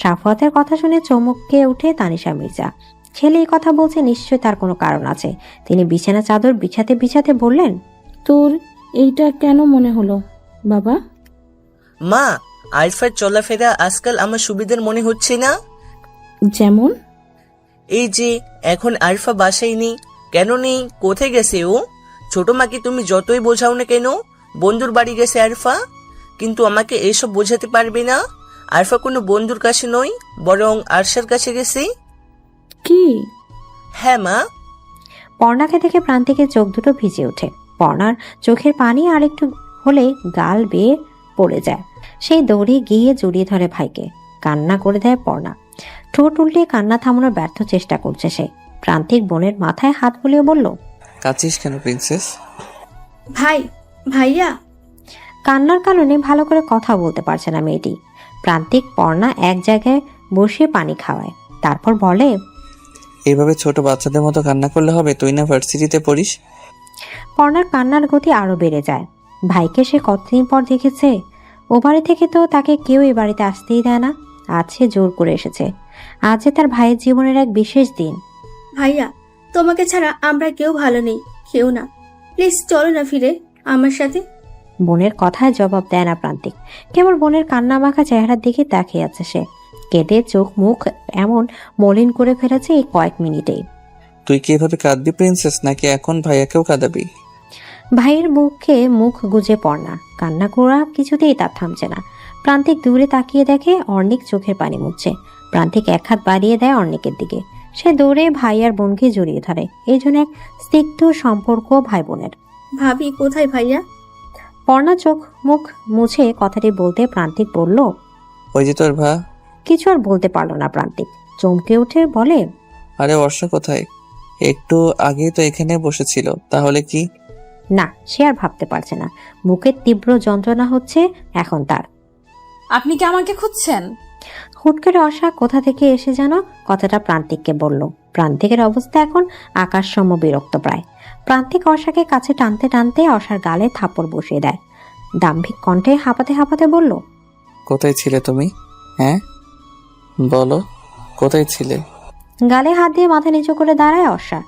সাফওয়াতের কথা শুনে চমকে উঠে তানিশা মির্জা। ছেলে এই কথা বলছে, নিশ্চয় তার কোনো কারণ আছে। তিনি বিছানা চাদর বিছাতে বিছাতে বললেন, তোর এইটা কেন মনে হলো বাবা? মা, আরিফার চলাফেরা আজকাল আমার সুবিধার মনে হচ্ছে না। যেমন? এই যে এখন আরিফা বাসায় নেই। কেন নেই? কোথায় গেছে ও? ছোট মাকে তুমি যতই বোঝাও না কেন, বন্ধুর বাড়ি গেছে আরিফা। কিন্তু আমাকে এসব বোঝাতে পারবে না। আরিফা কোনো বন্ধুর কাছে নয়, বরং আরশার কাছে গেছে। কি? হ্যাঁ মা। পর্ণাকে দেখে প্রান্তিকের চোখ দুটো ভিজে ওঠে। পর্ণার চোখের পানি আর একটু হলে গাল বেয়ে পড়ে যায়। সেই দৌড়ে গিয়ে জড়িয়ে ধরে ভাইকে। কান্না করে দেয় পর্ণা। ঠোঁট উল্টে কান্না থামানোর ব্যর্থ চেষ্টা করছে সে। প্রান্তিক বোনের মাথায় হাত বুলিয়ে বলল, কাঁদছিস কেন প্রিন্সেস? ভাইয়া। কান্নার কারণে ভালো করে কথা বলতে পারছে না মেয়েটি। প্রান্তিক পর্ণা এক জায়গায় বসিয়ে পানি খাওয়ায়, তারপর বলে, এভাবে ছোট বাচ্চাদের মতো কান্না করলে হবে? তুই না ভার্সিটিতে পড়িস? পর্ণার কান্নার গতি আরো বেড়ে যায়। ভাইকে সে কতদিন পর দেখেছে। ও বাড়ি থেকে তো তাকে কেউ এ বাড়িতে আসতেই দেয় না। আজ সে জোর করে এসেছে। আজ যে তার ভাইয়ের জীবনের এক বিশেষ দিন। ভাইয়া, তোমাকে ছাড়া আমরা কেউ ভালো নেই, কেউ না। প্লিজ চলো না ফিরে আমার সাথে। বোনের কথায় জবাব দেয় না প্রান্তিক। কেবল বোনের কান্না মাখা চেহারার দিকে তাকিয়ে আছে সে। কেঁদে চোখ মুখ এমন মলিন করে ফেলেছে এই কয়েক মিনিটেই। তুই কি এভাবে কাঁদবি প্রিন্সেস, নাকি এখন ভাইয়াকেও কাঁদাবি? ভাইয়ের মুখে মুখ গুজে পড়না। কান্না করা কিছুতেই তার থামছে না। প্রান্তিক দূরে তাকিয়ে দেখে অর্ণিক চোখের পানি মুছছে। প্রান্তিক এক হাত বাড়িয়ে দেয় অর্ণিকের দিকে। সে দৌড়ে ভাই আর বোনকে জড়িয়ে ধরে। এই জন্য এক স্নিগ্ধ সম্পর্ক ভাই বোনের। ভাবি কোথায় ভাইয়া? পর্ণা চোখ মুখ মুছে কথাটি বলতে প্রান্তিক বলল, ওই যে তোর ভা। কিছু আর বলতে পারলো না প্রান্তিক। চমকে উঠে বলে, আরে বর্ষা কোথায়? একটু আগেই তো এখানে বসেছিল। তাহলে কি? না, সে আর ভাবতে পারছে না। বুকের তীব্র যন্ত্রণা হচ্ছে এখন তার। আপনি কি আমাকে খুঁজছেন? হুট করে অর্ষা কোথা থেকে এসে যেন কথাটা প্রান্তিককে বলল। প্রান্তিকের অবস্থা এখন আকাশসম বিরক্ত প্রায়। প্রান্তিক অর্ষাকে কাছে টানতে টানতে অর্ষার গালে থাপড় বসিয়ে দেয়। দাম্ভিক কণ্ঠে হাঁপাতে হাঁপাতে বলল, কোথায় ছিলে তুমি? হ্যাঁ বলো, কোথায় ছিলে? গালে হাত দিয়ে মাথা নিচু করে দাঁড়ায় অর্ষা।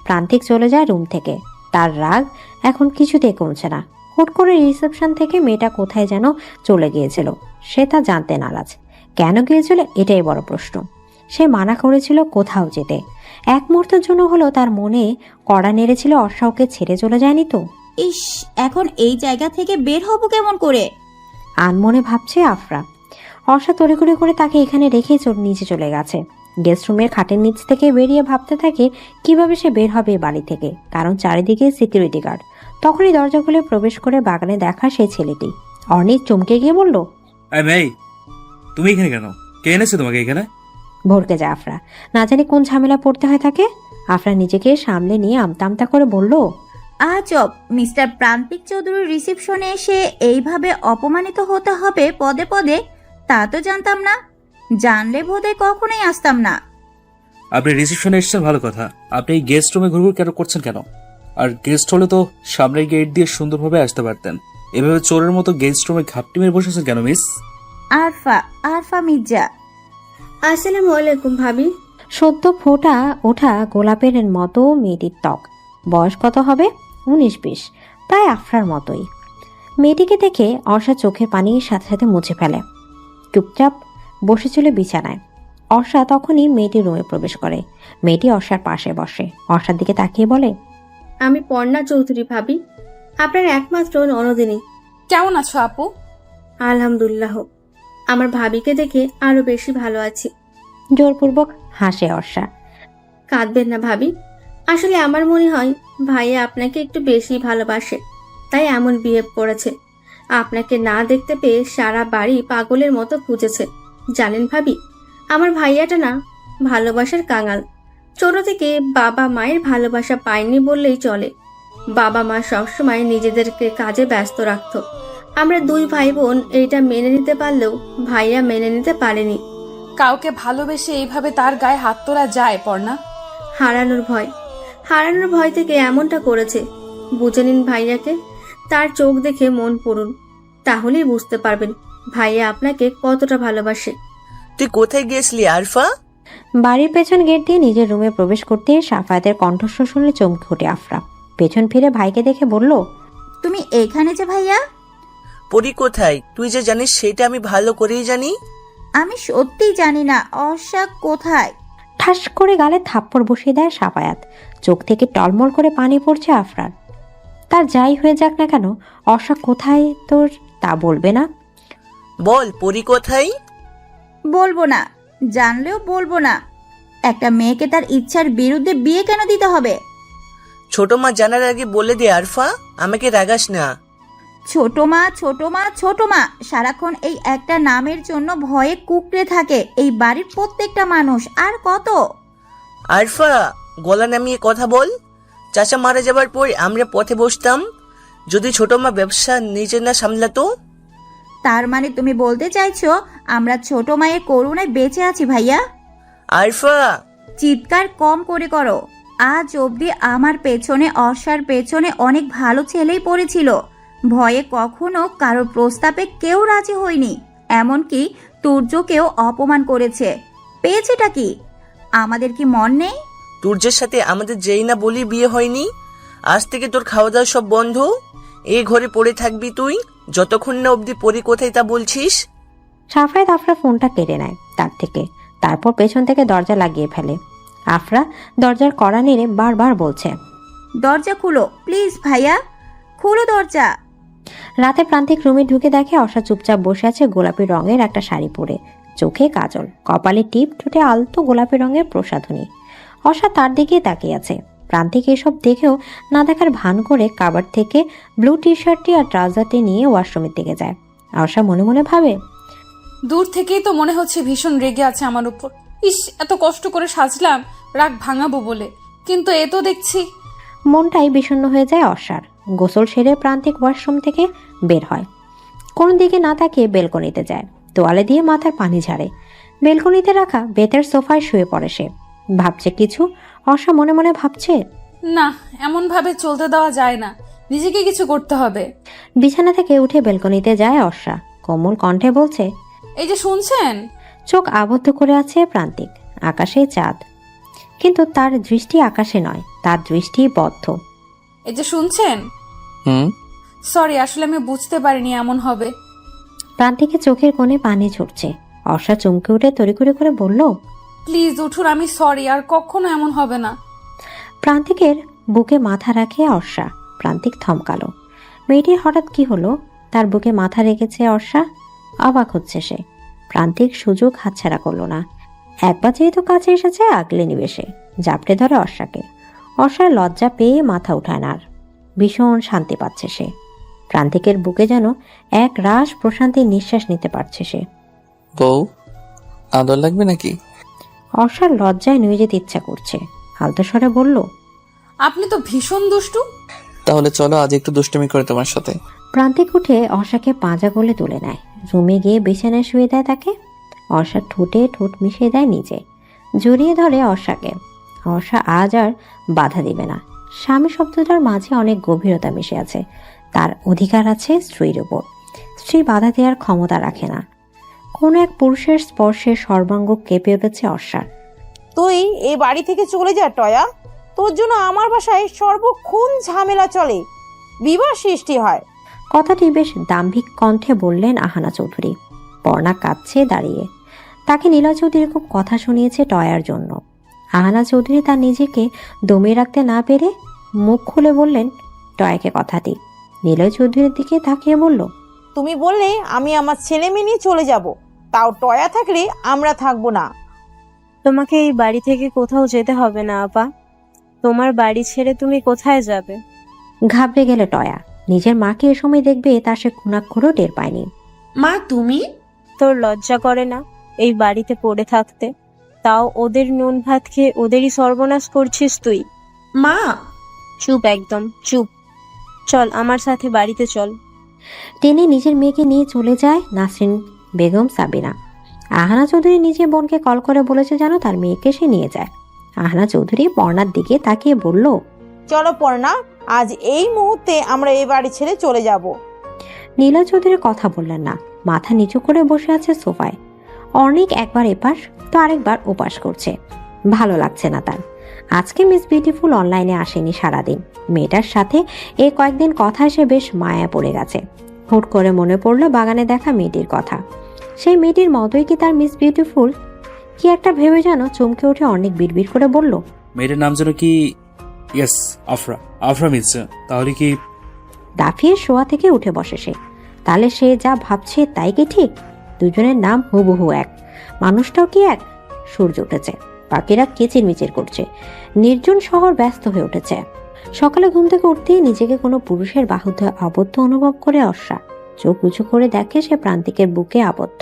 প্রান্তিক চলে যায় রুম থেকে। তার রাগ এখন কিছুতেই কমছে না। হুট করে রিসেপশন থেকে মেয়েটা কোথায় যেন চলে গিয়েছিল, সে তা জানতে নারাজ। কেন গিয়েছিল এটাই বড় প্রশ্ন। সে মানা করেছিল কোথাও যেতে। এক মুহূর্তের জন্য হলো তার মনে কড়া নেড়েছিল অর্ষা ওকে ছেড়ে চলে যায়নি তো। ইস, এখন এই জায়গা থেকে বের হব কেমন করে? আনমনে ভাবছে আফরা। অর্ষা তড়িঘড়ি করে তাকে এখানে রেখে নিচে চলে গেছে। গেস্ট রুমের খাটের নিচ থেকে বেরিয়ে ভাবতে থাকে কিভাবে সে বের হবে বাড়ি থেকে, কারণ চারিদিকে সিকিউরিটি গার্ড। তখনই দরজা খুলে প্রবেশ করে বাগানে দেখা সেই ছেলেটি। অর্ণিত চমকে গিয়ে বলল, তুমি এখানে কেন? কে এনেছে তোমাকে এখানে? ভরকে যায় আফরা। না জানি কোন ঝামেলা পড়তে হয় তাকে। আফরা নিজেকে সামলে নিয়ে আমতা আমতা করে বলল, আজব, মিস্টার প্রান্তিক চৌধুরীর রিসেপশনে এসে এইভাবে অপমানিত হতে হবে পদে পদে, তা তো জানতাম না। জানলে বোধহয় কখনোই আসতাম না। আপনি রিসেপশনে এসেছেন ভালো কথা, আপনি এই গেস্ট রুমে ঘুরঘুর কেন করছেন কেন? আর গেস্ট হলে তো সামনের গেট দিয়ে সুন্দরভাবে আসতে পারতেন। এভাবে চোরের মতো গেস্ট রুমে ঘাপটি মেরে বসেছেন কেন মিস? আরফা মির্জা। আসসালামু আলাইকুম ভাবি। সদ্য ফোটা ওঠা গোলাপের মতো মেয়েটির ত্বক। বয়স কত হবে? 19-20, প্রায় আফরার মতোই। মেয়েটিকে দেখে অর্ষা চোখের পানি সাথে সাথে মুছে ফেলে। চুপচাপ বসেছিল বিছানায়। অর্ষা তখনই মেয়েটির রুমে প্রবেশ করে। মেয়েটি অর্ষার পাশে বসে। অর্ষার দিকে তাকিয়ে বলে, আমি পর্ণা চৌধুরী ভাবি, আপনার একমাত্র ননদিনী। কেমন আছো আপু? আলহামদুলিল্লাহ। আমার ভাবিকে দেখে আরো বেশি ভালো আছি। জোরপূর্বক হাসে অর্ষা। কাঁদবেন না ভাবি, আসলে আমার মনে হয় ভাইয়া আপনাকে একটু বেশি ভালোবাসে, তাই এমন বিহেভ করেছে। আপনাকে না দেখতে পেয়ে সারা বাড়ি পাগলের মতো খুঁজেছে। জানেন ভাবি, আমার ভাইয়াটা না ভালোবাসার কাঙাল। ছোট থেকে বাবা মায়ের ভালোবাসা পায়নি বললেই চলে। বাবা মা সবসময় নিজেদেরকে কাজে ব্যস্ত রাখতো। আমরা দুই ভাই বোন এইটা মেনে নিতে পারলেও ভাইয়া মেনে নিতে পারেনি। কাউকে ভালোবেসে এইভাবে তার গায়ে হাত তোলা যায় পর্ণা? হারানোর ভয় থেকে এমনটা করেছে। বুঝে নিন ভাইয়াকে, তার চোখ দেখে মন পড়ুন, তাহলেই বুঝতে পারবেন ভাইয়া আপনাকে কতটা ভালোবাসে। তুই কোথায় গিয়েছিলি আরফা? বাড়ির পেছন গেট দিয়ে নিজের রুমে প্রবেশ করতে সাফায়াতের কণ্ঠস্বর শুনে চমকে ওঠে আফরা। পেছন ফিরে ভাইকে দেখে বলল, তুমি এখানে যে ভাইয়া? পরি কোথায় তুই যে জানিস সেটা আমি ভালো করেই জানি। আমি সত্যিই জানি না অর্ষা কোথায়। ঠাস করে গালে থাপ্পড় বসিয়ে দেয় সাফায়াত। চোখ থেকে টলমল করে পানি পড়ছে আফরার। তার যাই হয়ে যাক না কেন, অর্ষা কোথায় তোর তা বলবে না? বল পরি কোথায়? বলবো না, জানলেও বলবো না। একটা মেয়েকে তার ইচ্ছার বিরুদ্ধে বিয়ে কেন দিতে হবে? ছোট মা জানার আগে বলে দে আরফা, আমাকে রাগাস না। ছোট মা ছোট মা ছোট মা, সারাক্ষণ এই একটা নামের জন্য ভয়ে কুকড়ে থাকে এই বাড়ির প্রত্যেকটা মানুষ। আর কত? আরফা গলা নামিয়ে কথা বল। চাচা মারা যাবার পর আমরা পথে বসতাম, যদি ছোট মা ব্যবসা নিজে না সামলাতো। তার মানে তুমি বলতে চাইছো আমরা ছোট মায়ের করুণায় বেঁচে আছি ভাইয়া? আরফা চিৎকার কম করে করো। আজ অবধি আমার পেছনে, অর্ষার পেছনে অনেক ভালো ছেলেই পড়েছিল। ভয়ে কখনো কারোর প্রস্তাবে কেউ রাজি হয়নি। এমনকি তুর্যকেও অপমান করেছে। পেয়েছেটা কি? আমাদের কি মন নেই? তুর্যের সাথে আমাদের যেই না বলি বিয়ে হয়নি। আজ থেকে তোর খাওয়া দাওয়া সব বন্ধ। এই ঘরে পড়ে থাকবি তুই যতক্ষণ না অবধি পরি কোথায় তা বলছিস। সাফায়াত আফরা ফোনটা কেড়ে নেয় তার থেকে, তারপর পেছন থেকে দরজা লাগিয়ে ফেলে। আফরা দরজার কড়া নেড়ে বারবার বলছে, দরজা খুলো প্লিজ ভাইয়া, খুলো দরজা। রাতে প্রান্তিক রুমে ঢুকে দেখে অর্ষা চুপচাপ বসে আছে গোলাপি রঙের একটা শাড়ি পরে, চোখে কাজল, কপালে টিপ, ঠোঁটে আলতো গোলাপি রঙের প্রসাধনী। অর্ষা তার দিকেই তাকিয়ে আছে। প্রান্তিক এসব দেখেও না দেখার ভান করে কাবার থেকে ব্লু টি শার্টটি আর ট্রাউজারটি নিয়ে ওয়াশরুমের দিকে যায়। অর্ষা মনে মনে ভাবে, দূর থেকেই তো মনে হচ্ছে ভীষণ রেগে আছে আমার উপর। ইস, এত কষ্ট করে সাজলাম রাগ ভাঙাবো বলে, কিন্তু এ তো দেখছি। মনটাই বিষণ্ণ হয়ে যায় অর্ষার। গোসল সেরে প্রান্তিক ওয়াশরুম থেকে বের হয়। কোন দিকে না তাকিয়ে বেলকনিতে যায়, তোয়ালে দিয়ে মাথার পানি ঝাড়ে। বেলকনিতে রাখা বেতের সোফায় শুয়ে পড়ে সে। ভাবছে কিছু। অর্ষা মনে মনে ভাবছে, না, এমন ভাবে চলতে দেওয়া যায় না, নিজেকে কিছু করতে হবে। বিছানা থেকে উঠে বেলকনিতে যায় অর্ষা। কোমল কণ্ঠে বলছে, এই যে শুনছেন? চোখ আবদ্ধ করে আছে প্রান্তিক। আকাশে চাঁদ, কিন্তু তার দৃষ্টি আকাশে নয়, তার দৃষ্টি বদ্ধ। এই যে শুনছেন? সরি, আসলে আমি বুঝতে পারিনি এমন হবে। প্রান্তিকের চোখের কোণে পানি ঝরছে। অর্ষা চমকে উঠে তড়িঘড়ি করে বলল, প্লিজ উঠুন, আমি সরি, আর কখনো এমন হবে না। প্রান্তিকের বুকে মাথা রাখে অর্ষা। প্রান্তিক থমকালো। মেয়েটির হঠাৎ কি হলো? তার বুকে মাথা রেখেছে অর্ষা। অবাক হচ্ছে সে। প্রান্তিক সুযোগ হাতছাড়া করলো না। একবার যেহেতু কাছে এসেছে আগলে নিবে সে। জাপটে ধরে অর্ষাকে। অর্ষার লজ্জা পেয়ে মাথা উঠায় না আর। ভীষণ শান্তি পাচ্ছে সে। প্রান্তিকের বুকে যেন এক রাশ প্রশান্তির নিঃশ্বাস নিতে পারছে সে। বউ, আদর লাগবে নাকি? অর্ষার লজ্জায় নুয়ে যেতে ইচ্ছা করছে। আলতো স্বরে বলল, আপনি তো ভীষণ দুষ্টু। তাহলে চলো আজ একটু দুষ্টুমি করে তোমার সাথে। প্রান্তিক উঠে অর্ষাকে পাঁজা গলে তুলে নেয়। রুমে গিয়ে বিছানায় শুয়ে দেয় তাকে। অর্ষার ঠোঁটে ঠোঁট মিশিয়ে দেয় নিজে। জড়িয়ে ধরে অর্ষাকে। অর্ষা আজ আর বাধা দিবে না। স্বামী শব্দটার মাঝে অনেক গভীরতা মিশে আছে। তার অধিকার আছে স্ত্রীর উপর। স্ত্রী বাধা দেওয়ার ক্ষমতা রাখে না। কোনো এক পুরুষের স্পর্শে সর্বাঙ্গ কেঁপে উঠেছে অর্ষার। তুই এই বাড়ি থেকে চলে যা টয়া। তোর জন্য আমার বাসায় সর্বক্ষণ ঝামেলা চলে, বিবাদ সৃষ্টি হয়। কথাটি বেশ দাম্ভিক কণ্ঠে বললেন আহানা চৌধুরী। পর্ণা কাঁদছে দাঁড়িয়ে। তাকে নীলা চৌধুরী খুব কথা শুনিয়েছে টয়ার জন্য। আহানা চৌধুরী তার নিজেকে দমিয়ে রাখতে না পেরে মুখ খুলে বললেন টয়াকে কথাটি। নীলা চৌধুরীর দিকে তাকিয়ে বলল, তুমি বললে আমি আমার ছেলে মেয়ে নিয়ে চলে যাব, তাও টয়া থাকলে আমরা থাকবো না। তোমাকে এই বাড়ি থেকে কোথাও যেতে হবে না আপা। তোমার বাড়ি ছেড়ে তুমি কোথায় যাবে? ঘাবড়ে গেল টয়া। নিজের মাকে এ সময় দেখবে তা সে খুনাক্ষরও টের পায়নি। মা তুমি? তোর লজ্জা করে না? এই বাড়িতে পড়ে থাকতে, তাও ওদের নুন ভাত খেয়ে ওদেরই সর্বনাশ করছিস তুই। মা, চুপ, একদম চুপ। চল আমার সাথে বাড়িতে চল। টেনে নিজের মেয়েকে নিয়ে চলে যায় নাসরিন বেগম সাবিনা। আহানা চৌধুরী নিজে বোনকে কল করে বলেছে যেন তার মেয়েকে সে নিয়ে যায়। আহানা চৌধুরী পর্ণার দিকে তাকিয়ে বলল, চলো পর্ণা, আজ এই মুহূর্তে আমরা এই বাড়ি ছেড়ে চলে যাব। নীলা চৌধুরী কথা বললেন না, মাথা নিচু করে বসে আছে সোফায়। অর্ণিক একবার এপাশ তো আরেকবার ওপাশ করছে, ভালো লাগছে না তার। আজকে মিস বিউটিফুল অনলাইনে আসেনি সারাদিন। মেয়েটার সাথে এই কয়েকদিন কথা সে বেশ মায়া পড়ে গেছে। হুট করে মনে পড়লো বাগানে দেখা মেয়েটির কথা। সেই মেয়েটির মতোই কি তার মিস বিউটিফুল? কি একটা ভেবে যেন চমকে উঠে অনেক বিড়বিড় করে বলল, মেয়েটার নাম যেন কি? ইয়েস, আফরা। আফরা মির্জা। তাহলে কি? দাফিয়ে শোয়া থেকে উঠে বসে সে। তাহলে সে যা ভাবছে তাই কি ঠিক? দুজনের নাম হুবহু এক, মানুষটাও কি এক? সূর্য উঠেছে, পাখিরা কিচিরমিচির করছে, নির্জন শহর ব্যস্ত হয়ে উঠেছে। সকালে ঘুম থেকে উঠতেই নিজেকে কোনো পুরুষের বাহুতে আবদ্ধ অনুভব করে অর্ষা চোখ উঁচু করে দেখে সে প্রান্তিকের বুকে আবদ্ধ।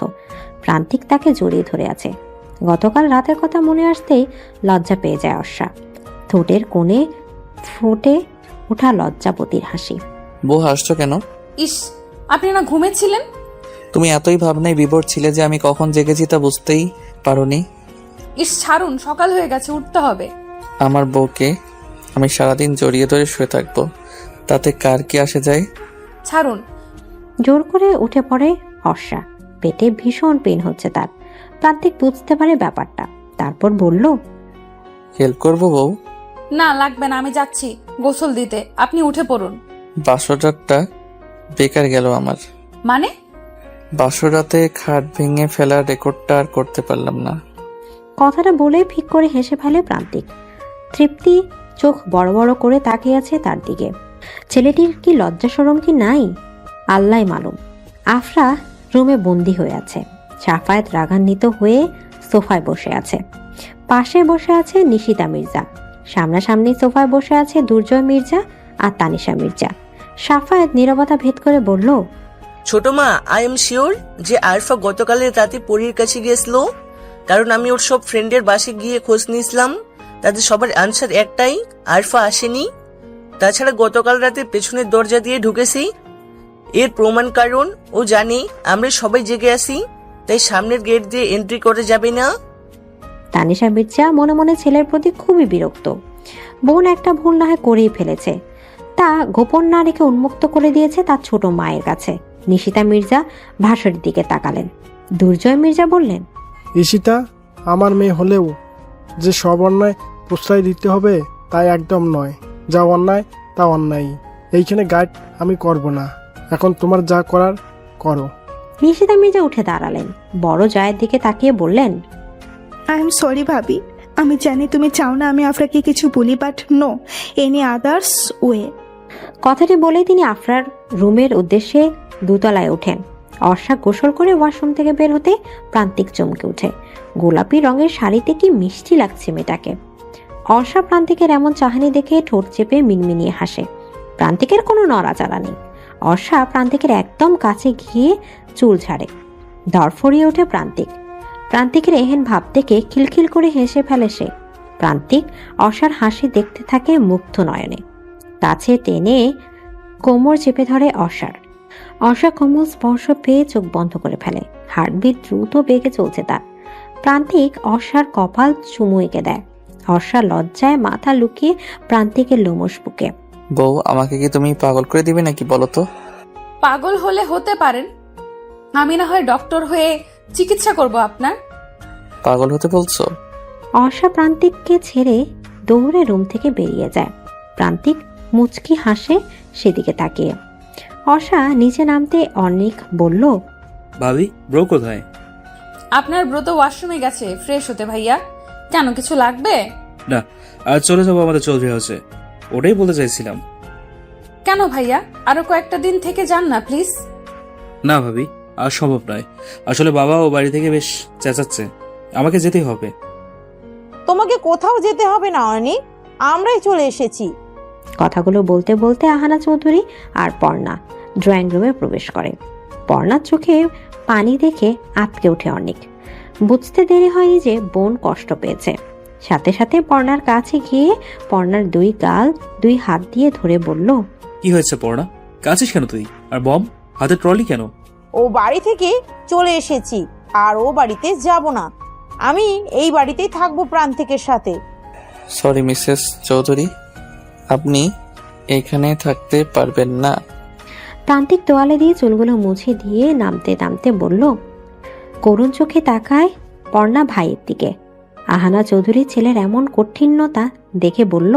প্রান্তিক তাকে জড়িয়ে ধরে আছে। গতকাল রাতের কথা মনে আসতেই লজ্জা পেয়ে যায় অর্ষা। ঠোঁটের কোণে ফুটে ওঠা লজ্জাপতির হাসি। বউ হাসছো কেন? ইস, আপনি না ঘুমেছিলেন? তুমি এতই ভাবনায় বিভোর ছিলে যে আমি কখন জেগেছি তা বুঝতেই পারোনি। ইস ছাড়ুন, সকাল হয়ে গেছে, উঠতে হবে। আমার বউকে আমি সারাদিন জড়িয়ে ধরে শুয়ে থাকবো, তাতে কার কি আসে যায়? ছাড়ুন। জোর করে উঠে পড়ে অর্ষা। পেটে ভীষণ পেন হচ্ছে তার। প্রান্তিক বুঝতে পারে ব্যাপারটা, তারপর বলল, হেল্প করবো বউ? না লাগবে না, আমি যাচ্ছি গোসল দিতে, আপনি উঠে পড়ুন। বাসরাতটা বেকার গেল আমার। মানে? বাসরাতে খাট ভেঙে ফেলার রেকর্ডটা আর করতে পারলাম না। কথাটা বলে ফিক করে হেসে ফেলে প্রান্তিক। তৃপ্তি চোখ বড় বড় করে তাকিয়ে আছে তার দিকে। ছেলেটির কি লজ্জা শরম কি নাই? আল্লাহ মালুম। আফরা রুমে বন্দি হয়ে আছে। সাফায়েত রাগান্বিত হয়ে সোফায় বসে আছে। পাশে বসে আছে নিশিতা মির্জা। সামনাসামনি সোফায় বসে আছে দুর্জয় মির্জা আর তানিশা মির্জা। সাফায়েত নীরবতা ভেদ করে বলল, ছোট মা, আই এম শিওর যে আরফা গতকালের রাতে পরীর কাছে গিয়েছিল, কারণ আমি ওর সব ফ্রেন্ডের বাসে গিয়ে খোঁজ নিয়েছিলাম। তাদের সবার আনসার একটাই, আরফা আসেনি। তাছাড়া গতকাল রাতে পেছনের দরজা দিয়ে ঢুকেছি। এর প্রমাণ কারণ ও জানে আমরা সবাই জেগে আছি, তাই সামনের গেট দিয়ে এন্ট্রি করে যাবে না। তানিশা মির্জা মনে মনে ছেলের প্রতি খুবই বিরক্ত। বোন একটা ভুল না হয় করেই ফেলেছে, তা গোপন না রেখে উন্মুক্ত করে দিয়েছে তার ছোট মায়ের কাছে। নিশিতা মির্জা ভাষার দিকে তাকালেন। দুর্জয় মির্জা বললেন, ঈশিতা, আমার মেয়ে হলেও যে সব অন্যায় প্রশ্রয় দিতে হবে তাই একদম নয়। যা অন্যায় তা অন্যায়। এইখানে গাইড আমি করব না। এখন তোমার যা করার করো। নিশিতা মির্জা উঠে দাঁড়ালেন। বড় জয়ের দিকে তাকিয়ে বললেন, আই এম সরি ভাবি, আমি জানি তুমি চাও না আমি আফরাকে কিছু বলি, but no any others way. কথাটি বলেই তিনি আফরার রুমের উদ্দেশ্যে দোতলায় ওঠেন। অর্ষা গোসল করে ওয়াশরুম থেকে বের হতে প্রান্তিক চমকে ওঠে। গোলাপি রঙের শাড়িতে কি মিষ্টি লাগছে মেয়েটাকে। অর্ষা প্রান্তিকের এমন চাহানি দেখে ঠোঁট চেপে মিনমিনিয়ে হাসে। প্রান্তিকের কোনো নড়াচড়া নেই। অর্ষা প্রান্তিকের একদম কাছে গিয়ে চুল ছাড়ে। ধরফড়িয়ে ওঠে প্রান্তিক। প্রান্তিকের এহেন ভাব দেখে খিলখিল করে হেসে ফেলে সে। প্রান্তিক অর্ষার হাসি দেখতে থাকে মুগ্ধ নয়নে। কাছে টেনে কোমর চেপে ধরে অর্ষার। অর্ষা কোমল স্পর্শ পেয়ে চোখ বন্ধ করে ফেলে। হার্টবিট দ্রুত বেগে চলছে তার। প্রান্তিক অর্ষার কপাল চুমু এঁকে দেয়। অর্ষা লজ্জায় মাথা লুকিয়ে প্রান্তিকের লোমশ বুকে। বউ, আমাকে কি তুমি পাগল করে দিবে নাকি বলো তো? পাগল হলে হতে পারেন, আমি না হয় ডক্টর হয়ে চিকিৎসা করব আপনার। পাগল হতে বলছো? অর্ষা প্রান্তিককে ছেড়ে দৌড়ে রুম থেকে বেরিয়ে যায়। প্রান্তিক মুচকি হাসে সেদিকে তাকিয়ে। অর্ষা নিচে নামতে অর্ণিক বলল, ভাবি, ব্রো কোথায়? আপনার ব্রত ওয়াশরুমে গেছে ফ্রেশ হতে। ভাইয়া, কেন কিছু লাগবে? না, আজ চলে যাবো আমাদের চৌধুরী হাউসে, ওটাই বলতে চাইছিলাম। কেন ভাইয়া, আরো কয়েকটা দিন থেকে যান না প্লিজ। না ভাবি, আর সম্ভব নয়। আসলে বাবা ও বাড়ি থেকে বেশ চেঁচাচ্ছে, আমাকে যেতেই হবে। তোমাকে কোথাও যেতে হবে না অর্ণি, আমরাই চলে এসেছি। কথাগুলো বলতে বলতে আহানা চৌধুরী আর পর্ণা ড্রয়িং রুমে প্রবেশ করে। পর্ণার চোখে পানি দেখে আটকে ওঠে অনেক। বুঝতে দেরি হয়নি যে বোন কষ্ট পেয়েছে। সাথে সাথে পর্ণার কাছে গিয়ে পর্ণার দুই গাল দুই হাত দিয়ে ধরে বলল, কি হয়েছে পড়া? কাছিস কেন তুই? আর বম হাতে ট্রলি কেন? ও বাড়ি থেকে চলে এসেছি, আর ও বাড়িতে যাব না। আমি এই বাড়িতেই থাকবো প্রান্তিকের সাথে। সরি মিসেস চৌধুরী, আপনি এখানে থাকতে পারবেন না। প্রান্তিক তোয়ালে দিয়ে চুলগুলো মুছে দিয়ে নামতে নামতে বলল। করুণ চোখে তাকায় পর্ণা ভাইয়ের দিকে। আহানা চৌধুরী ছেলের এমন কঠিনতা দেখে বলল,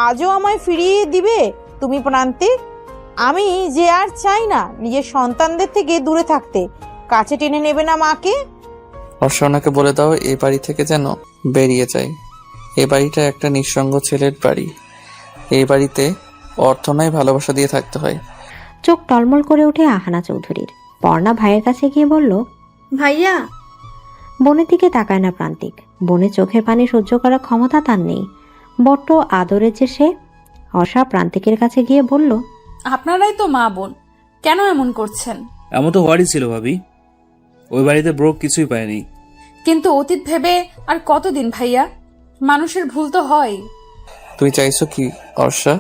আজও আমায় ফিরিয়ে দিবে তুমি প্রান্তিক? আমি যে আর চাই না নিজের সন্তানদের থেকে দূরে থাকতে। কাছে টেনে নেবে না মাকে? অর্ষণাকে বলে দাও এই বাড়ি থেকে যেন বেরিয়ে যায়। এই বাড়িটা একটা নিঃসঙ্গ ছেলের বাড়ি। এই বাড়িতে অর্থ নয়, ভালোবাসা দিয়ে থাকতে হয়। চোখ টলমল করে ওঠে আহানা চৌধুরীর। পর্ণা ভাইয়ের কাছে গিয়ে বলল, ভাইয়া। বোনের দিকে তাকায় না প্রান্তিক। বোনের চোখের পানি সহ্য করার ক্ষমতা তার নেই, বড্ড আদরের যে সে। অর্ষা প্রান্তিকের কাছে গিয়ে বলল, আপনারাই তো মা বোন, কেন এমন করছেন? এমন তো হওয়ারই ছিল ভাবি। ওই বাড়িতে ব্রোক কিছুই পায়নি। কিন্তু অতীত ভেবে আর কতদিন ভাইয়া? মানুষের ভুল তো হয়। তুই চাইছো কি অর্ষা?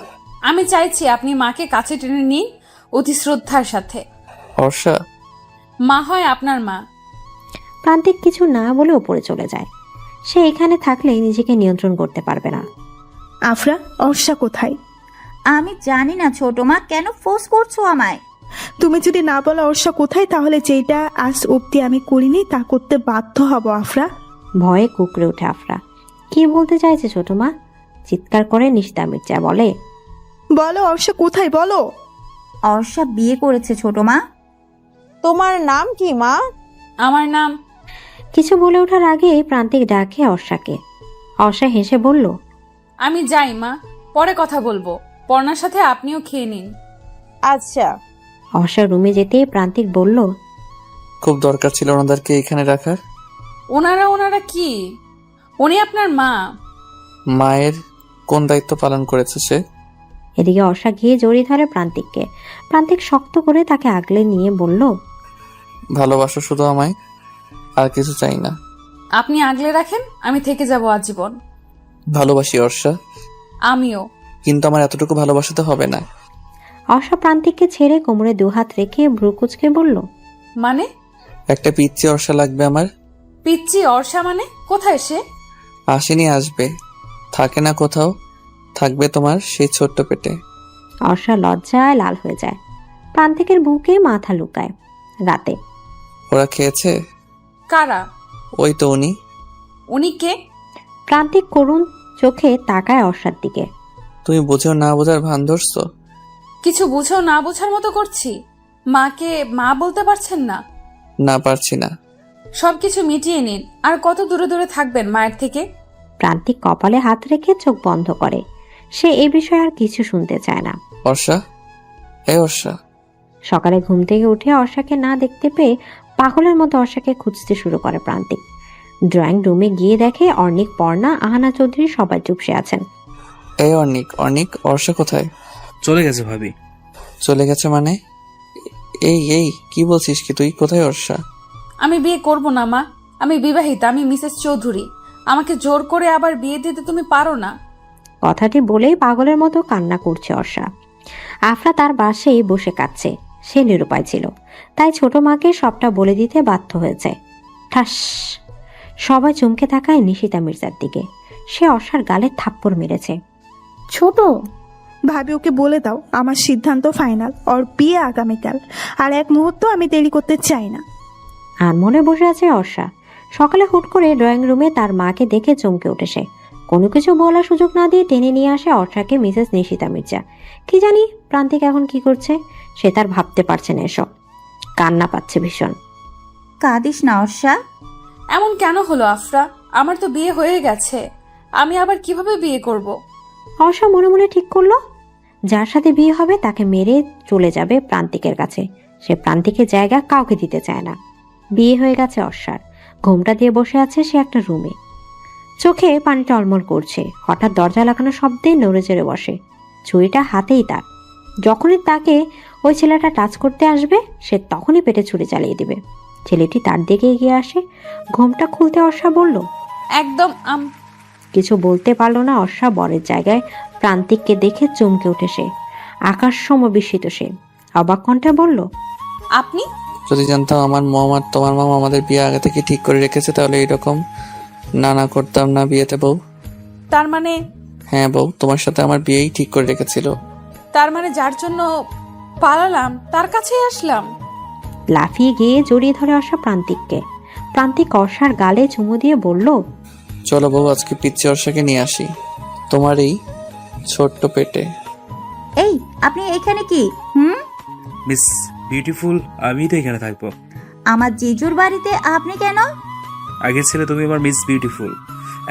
আমি চাইছি আপনি মাকে কাছে টেনে নিন অতি শ্রদ্ধার সাথে। অর্ষা, মা হয় আপনার মা। প্রান্তিক কিছু না বলে ওপরে চলে যায়। সে এখানে থাকলে নিজেকে নিয়ন্ত্রণ করতে পারবে না। আফরা, অর্ষা কোথায়? আমি জানি না ছোট মা, কেন ফোর্স করছো আমায়? তুমি যদি না বলো অর্ষা কোথায়, তাহলে যেটা আজ অব্দি আমি করিনি তা করতে বাধ্য হব আফরা। ভয়ে কুকড়ে ওঠে আফরা। কি বলতে চাইছে ছোট মা? চিৎকার করে নিশিতা মির্জা বলে, বলো অর্ষা কোথায়, বলো। অর্ষা বিয়ে করেছে ছোট মা। তোমার নাম কি মা? আমার নাম। কিছু বলে ওঠার আগে প্রান্তিক ডাকে অর্ষাকে। অর্ষা হেসে বলল, আমি যাই মা, পরে কথা বলবো। পর্ণার সাথে আপনিও খেয়ে নিন। আচ্ছা। অর্ষা রুমে যেতে প্রান্তিক বলল, খুব দরকার ছিল ওনাদেরকে এখানে রাখার। ওনারা কি? উনি আপনার মা। মায়ের কোন দায়িত্ব পালন করেছে সে? এদিকে অর্ষা গিয়ে জড়িয়ে ধরে প্রান্তিককে। প্রান্তিক শক্ত করে তাকে আগলে নিয়ে বলল, ভালোবাসো শুধু আমায়, আর কিছু চাই না। আপনি আগলে রাখেন, আমি থেকে যাব আজীবন। ভালোবাসি অর্ষা, আমিও। কিন্তু আমার এতটুকু ভালোবাসাতে হবে না। অর্ষা প্রান্তিককে ছেড়ে কোমরে দুহাত রেখে ভ্রু কুঁচকে বলল, মানে? একটা পিচ্চি অর্ষা লাগবে আমার। পিচ্চি অর্ষা মানে? কোথায় সে? আসেনি, আসবে। থাকে না কোথাও, থাকবে তোমার সেই ছোট্ট পেটে। অর্ষা লজ্জায় লাল হয়ে যায়। প্রান্তিকের বুকে মাথা লুকায়। রাতে ওরা খেয়েছে? কারা? ওই তো উনি। উনি কে? প্রান্তিক করুণ চোখে তাকায় অর্ষার দিকে। তুমি বুঝেও না বোঝার ভান ধরছো? কিছু বুঝেও না বোঝার মতো করছি? মাকে মা বলতে পারছেন না? না, পারছি না। সবকিছু মিটিয়ে নিন। আর কত দূরে দূরে থাকবেন মায়ের থেকে? প্রান্তিক কপালে হাত রেখে চোখ বন্ধ করে। সে এ বিষয়ে আর কিছু শুনতে চায় না। অর্ষা, এই অর্ষা। সকালে ঘুম থেকে উঠে অর্ষাকে না দেখতে পেয়ে পাগলের মতো অর্ষাকে খুঁজতে শুরু করে প্রান্তিক। ড্রয়িং রুমে গিয়ে দেখে অর্ণিক, পর্ণা, আহানা চৌধুরী সবাই চুপসে আছেন। এই অর্ণিক, অর্ষা কোথায়? চলে গেছে ভাবি। চলে গেছে মানে? এই কি বলছিস কি তুই? কোথায় অর্ষা? আমি বিয়ে করব না মা। আমি বিবাহিতা, আমি মিসেস চৌধুরী। আমাকে জোর করে আবার বিয়ে দিতে তুমি পারো না। কথাটি বলেই পাগলের মতো কান্না করছে অর্ষা। আফরা তার পাশেই বসে কাঁদছে। সে নিরুপায় ছিল, তাই ছোট মাকে সবটা বলে দিতে বাধ্য হয়েছে। ঠাস! সবাই চমকে তাকায় নিশিতা মির্জার দিকে। সে অর্ষার গালে থাপ্পড় মেরেছে। ছোট ভাবি, ওকে বলে দাও আমার সিদ্ধান্ত ফাইনাল। ওর বিয়ে আগামীকাল, আর এক মুহূর্ত আমি দেরি করতে চাই না। আনমনে বসে আছে অর্ষা। সকালে হুট করে ড্রয়িং রুমে তার মাকে দেখে চমকে উঠে সে। কোনো কিছু বলার সুযোগ না দিয়ে টেনে নিয়ে আসে অর্ষাকে মিসেস নিশিতা মির্জা। কি জানি প্রান্তিক এখন কি করছে, সে তার ভাবতে পারছে না এসব। কান্না পাচ্ছে ভীষণ। কাঁদিস না অর্ষা। এমন কেন হলো আফরা? আমার তো বিয়ে হয়ে গেছে, আমি আবার কিভাবে বিয়ে করব? অর্ষা মনে মনে ঠিক করলো, যার সাথে বিয়ে হবে তাকে মেরে চলে যাবে প্রান্তিকের কাছে। সে প্রান্তিকের জায়গা কাউকে দিতে চায় না। বিয়ে হয়ে গেছে অর্ষার। ঘোমটা দিয়ে বসে আছে সে একটা রুমে। চোখে পানি টলমল করছে। হঠাৎ দরজা লাগানো শব্দে নড়ে চড়ে বসে। ছুরিটা হাতেই তার। যখনই তাকে ওই ছেলেটা টাচ করতে আসবে, সে তখনই পেটে ছুরি চালিয়ে দিবে। ছেলেটি তার দিকে এগিয়ে আসে। ঘোমটা খুলতে অর্ষা বলল, একদম কিছু বলতে পারল না অর্ষা। বরের জায়গায় প্রান্তিককে দেখে চমকে উঠে সে। আকাশ সম বিস্মিত সে। অবাক কণ্ঠে বলল, আপনি? যদি জানতাম আমার মম আর তোমার মামা আমাদের বিয়ে আগে থেকে ঠিক করে রেখেছে তাহলে এরকম না করতাম না বিয়েতে বউ। তার মানে? হ্যাঁ বউ, তোমার সাথে আমার বিয়েই ঠিক করে রেখেছিল। তার মানে যার জন্য পালালাম তার কাছেই আসলাম? লাফিয়ে গিয়ে জড়িয়ে ধরে অর্ষা প্রান্তিককে। প্রান্তিক অর্ষার গালে চুমু দিয়ে বলল, চলো বউ, আজকে পিচ্চি অর্ষাকে নিয়ে আসি তোমার এই ছোট্ট পেটে। এই আপনি এখানে কি? মিস বিউটিফুল, আমি তো এখানে থাকবো। আমার জিজুর বাড়িতে আপনি কেন? আগে ছিল তুমি আমার মিস বিউটিফুল,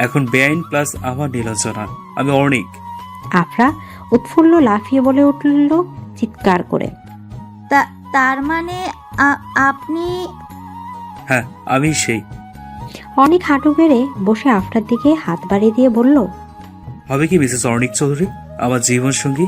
এখন বেআইন প্লাস আমার নীলাঞ্জনা। আমি অর্ণিক। আফরা উৎফুল্ল লাফিয়ে বলে উঠল চিৎকার করে, তার মানে আপনি? হ্যাঁ, আমি সেই। অনেক হাঁটু গেড়ে বসে আফরার দিকে হাত বাড়িয়ে দিয়ে বলল, হবে কি মিসেস অর্ণিক চৌধুরী, আমার জীবন সঙ্গী?